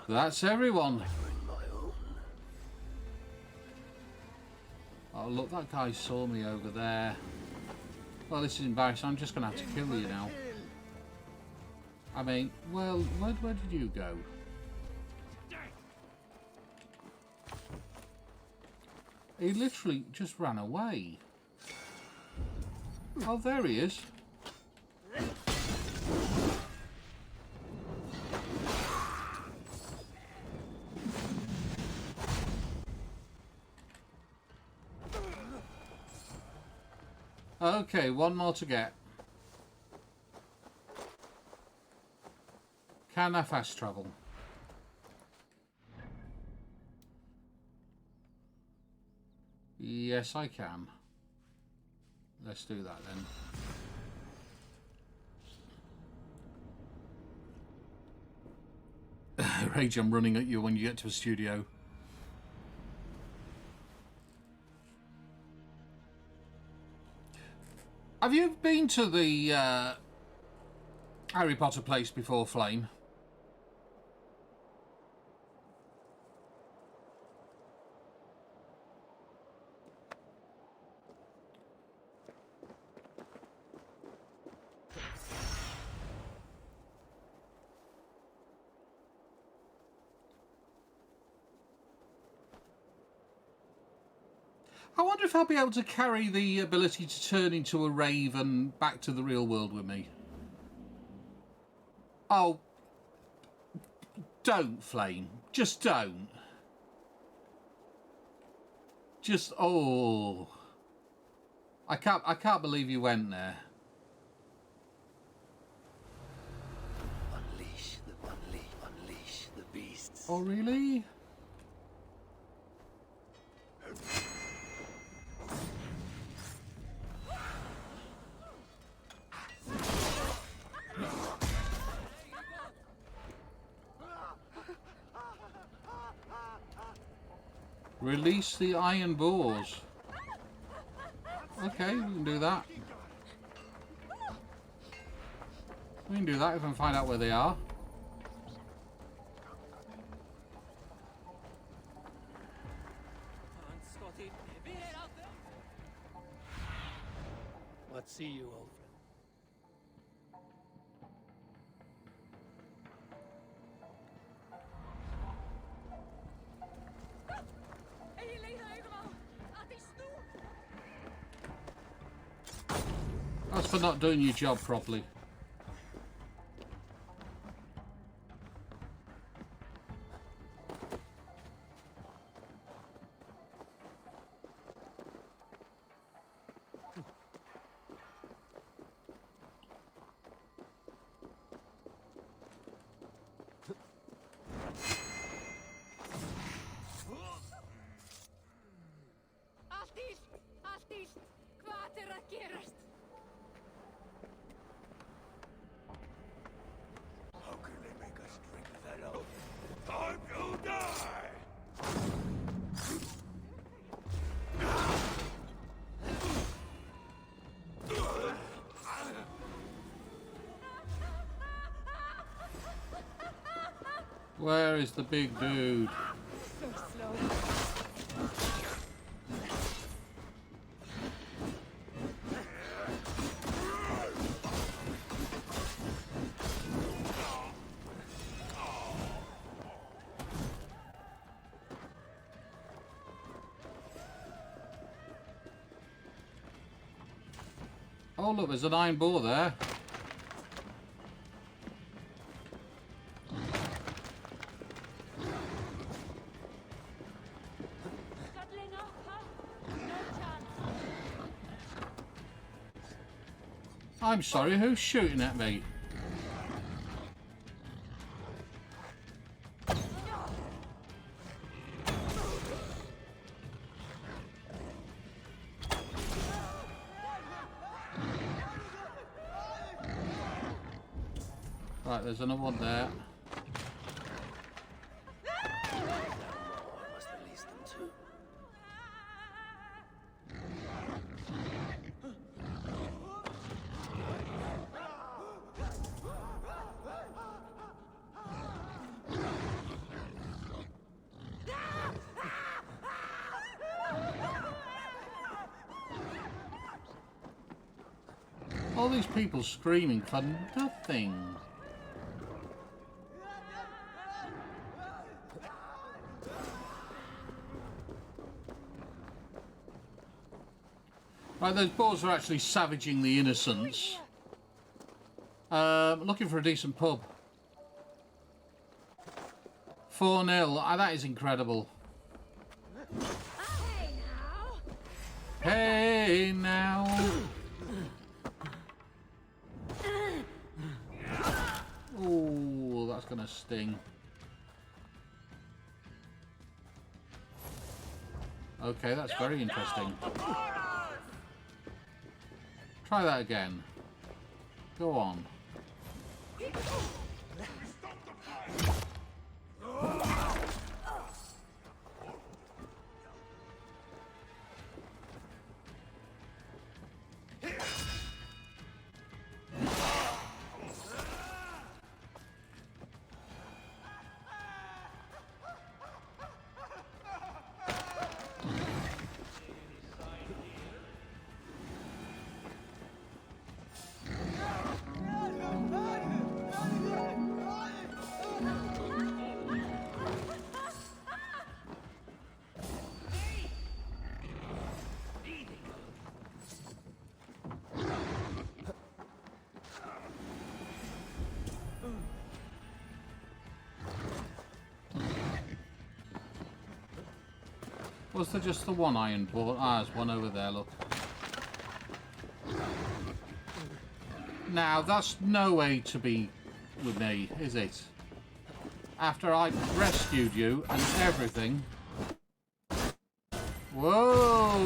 That's everyone. Oh look, that guy saw me over there. Well, this is embarrassing. I'm just going to have to kill you now. I mean, well, where did you go? He literally just ran away. Oh, there he is. Okay, one more to get. Can I fast travel? Yes, I can. Let's do that then. Rage, I'm running at you when you get to a studio. Have you been to the Harry Potter place before, Flame? I wonder if I'll be able to carry the ability to turn into a raven back to the real world with me. Oh, don't, Flame. Just don't. Just, oh. I can't believe you went there. Unleash the beasts. Oh, really? Release the iron boars. Okay, we can do that. We can do that if I can find out where they are. What see you, old friend? That's for not doing your job properly. How can they make us drink that oath? Time to die! Where is the big dude? Oh look, there's an iron boar there. I'm sorry, who's shooting at me? Right, there's another one there. I must release them too. All these people screaming for nothing. Right, those boars are actually savaging the innocents. Looking for a decent pub. 4-0. That is incredible. Hey now. Oh, that's gonna sting. Okay, that's very interesting. Try that again. Go on. Was there just the one iron board? Ah, there's one over there, look. Now, that's no way to be with me, is it? After I rescued you and everything. Whoa!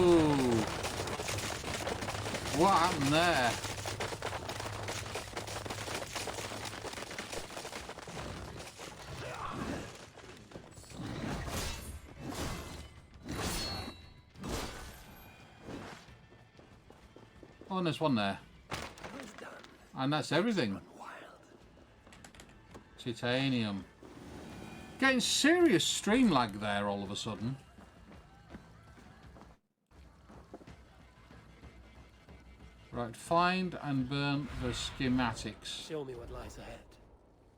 What happened there? Oh, and there's one there. And that's everything. Titanium. Getting serious stream lag there all of a sudden. Right, find and burn the schematics. Show me what lies ahead.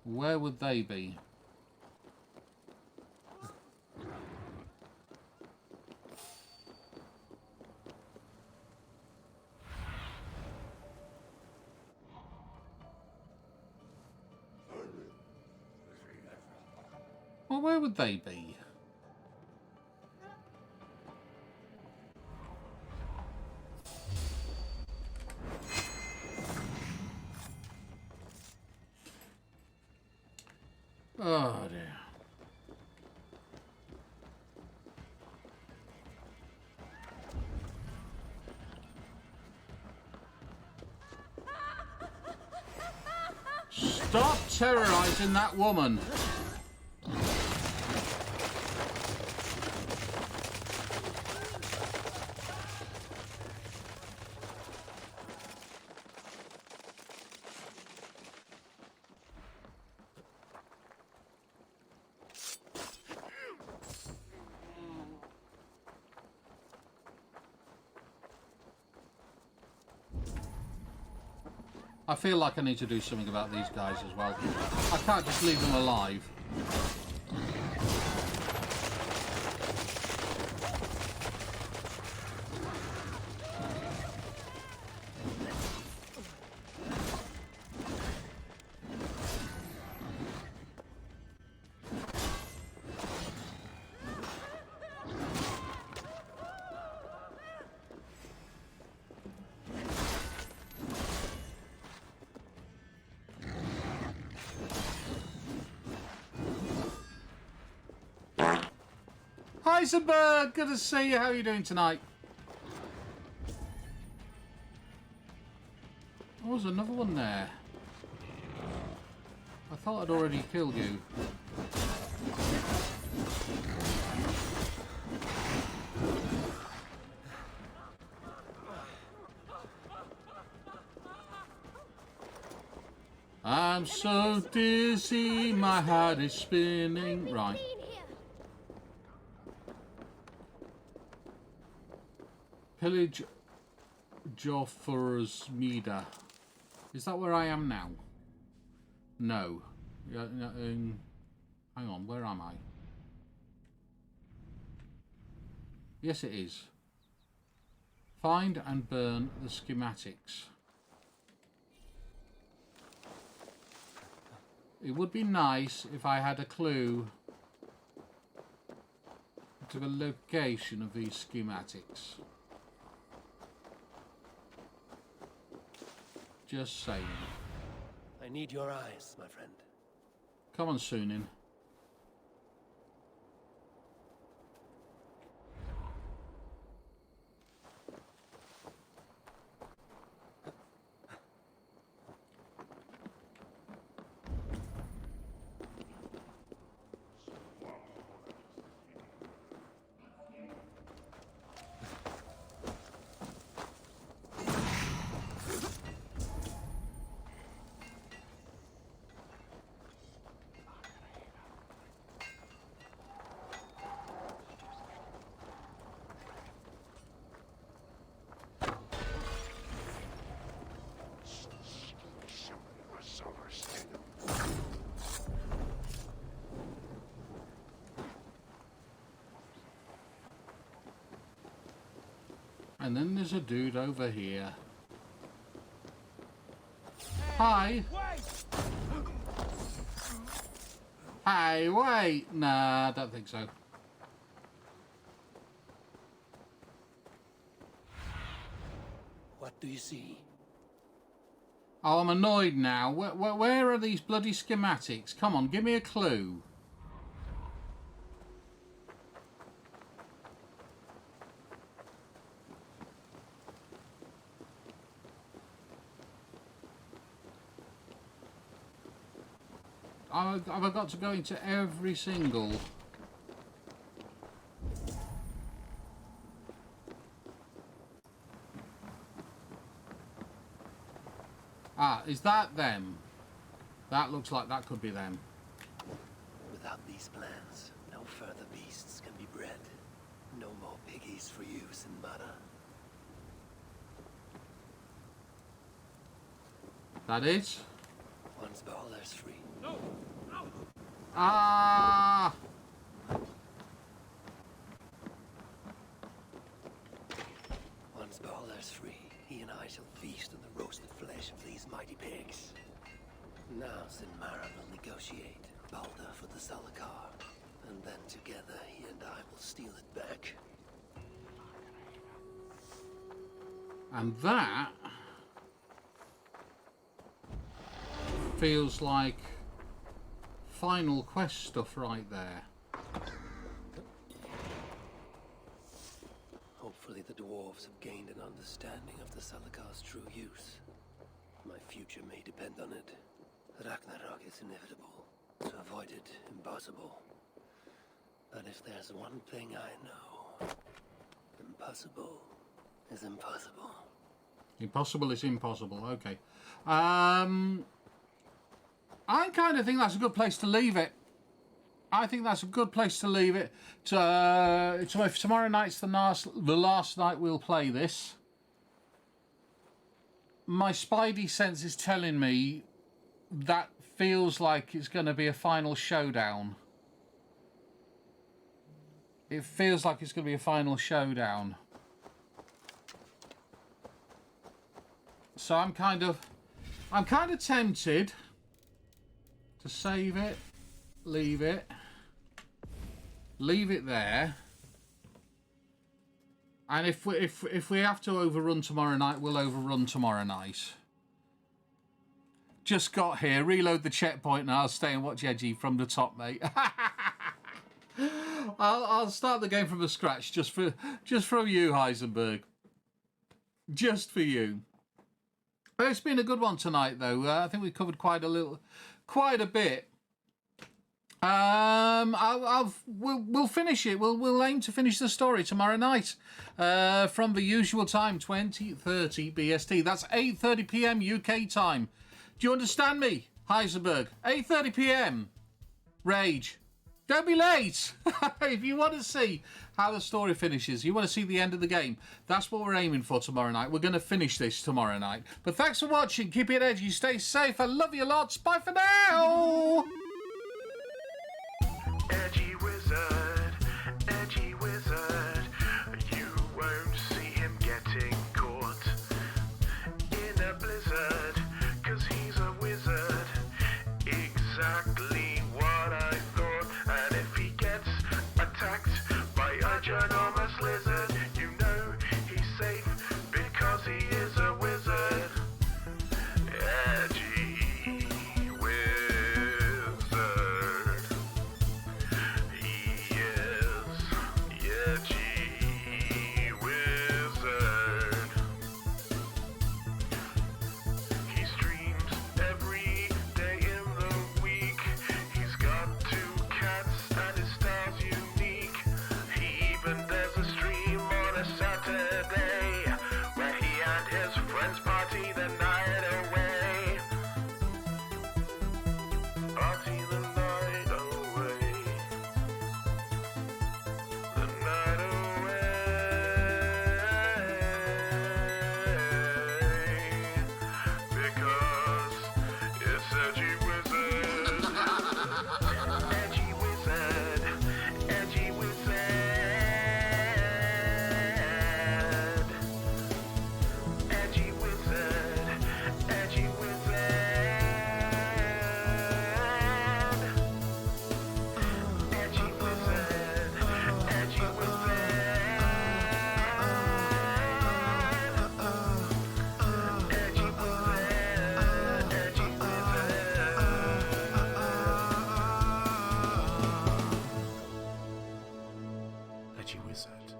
Where would they be? Well, where would they be? Oh dear. Stop terrorizing that woman. I feel like I need to do something about these guys as well. I can't just leave them alive. Heisenberg, good to see you. How are you doing tonight? Oh, there's another one there. I thought I'd already killed you. I'm so dizzy, my heart is spinning. Right. Pillage Joffur's Mida. Is that where I am now? No. Hang on, where am I? Yes, it is. Find and burn the schematics. It would be nice if I had a clue to the location of these schematics. Just saying. I need your eyes, my friend. Come on, Sunin. And then there's a dude over here. Hi. Hey, wait. Nah, I don't think so. Do you see? Oh, I'm annoyed now. Where are these bloody schematics? Come on, give me a clue. Have I got to go into every single... Ah, is that them? That looks like that could be them. Without these plans, no further beasts can be bred. No more piggies for use in Mara. That is? Once Balder's free. No! No! Ah! Once Balder's free, he and I shall feast on the roasted flesh of these mighty pigs. Now Sinmara will negotiate Balder for the Zalakar, and then together he and I will steal it back. And that feels like final quest stuff right there. Hopefully the dwarves have gained an understanding of the Zalakar's true use. My future may depend on it. Ragnarok is inevitable. To avoid it, impossible. But if there's one thing I know, impossible is impossible. Impossible is impossible. Okay. I kind of think that's a good place to leave it. I think that's a good place to leave it. If tomorrow night's the last night we'll play this, my spidey sense is telling me that feels like it's going to be a final showdown. It feels like it's going to be a final showdown. So I'm kind of tempted to save it, leave it there, and if we have to overrun tomorrow night, we'll overrun tomorrow night. Just got here, reload the checkpoint, and I'll stay and watch Edgy from the top, mate. I'll start the game from the scratch just for you, Heisenberg. Just for you. But it's been a good one tonight, though. I think we covered quite a bit. We'll finish it. We'll aim to finish the story tomorrow night from the usual time, 20:30 BST. That's 8:30 PM UK time. Do you understand me, Heisenberg? 8:30 PM. Rage. Don't be late. If you want to see how the story finishes, you want to see the end of the game, that's what we're aiming for tomorrow night. We're going to finish this tomorrow night. But thanks for watching. Keep it edgy. Stay safe. I love you lots. Bye for now. Edgy wizard, edgy wizard. You won't see him getting caught in a blizzard, 'cause he's a wizard. Exactly what I thought. And if he gets attacked by a ginormous lizard, you know he's safe because he is a wizard. Edgy wizard. He is edgy wizard. He streams every day in the week. He's got 2 cats and his style's unique. He even Archie Wizard.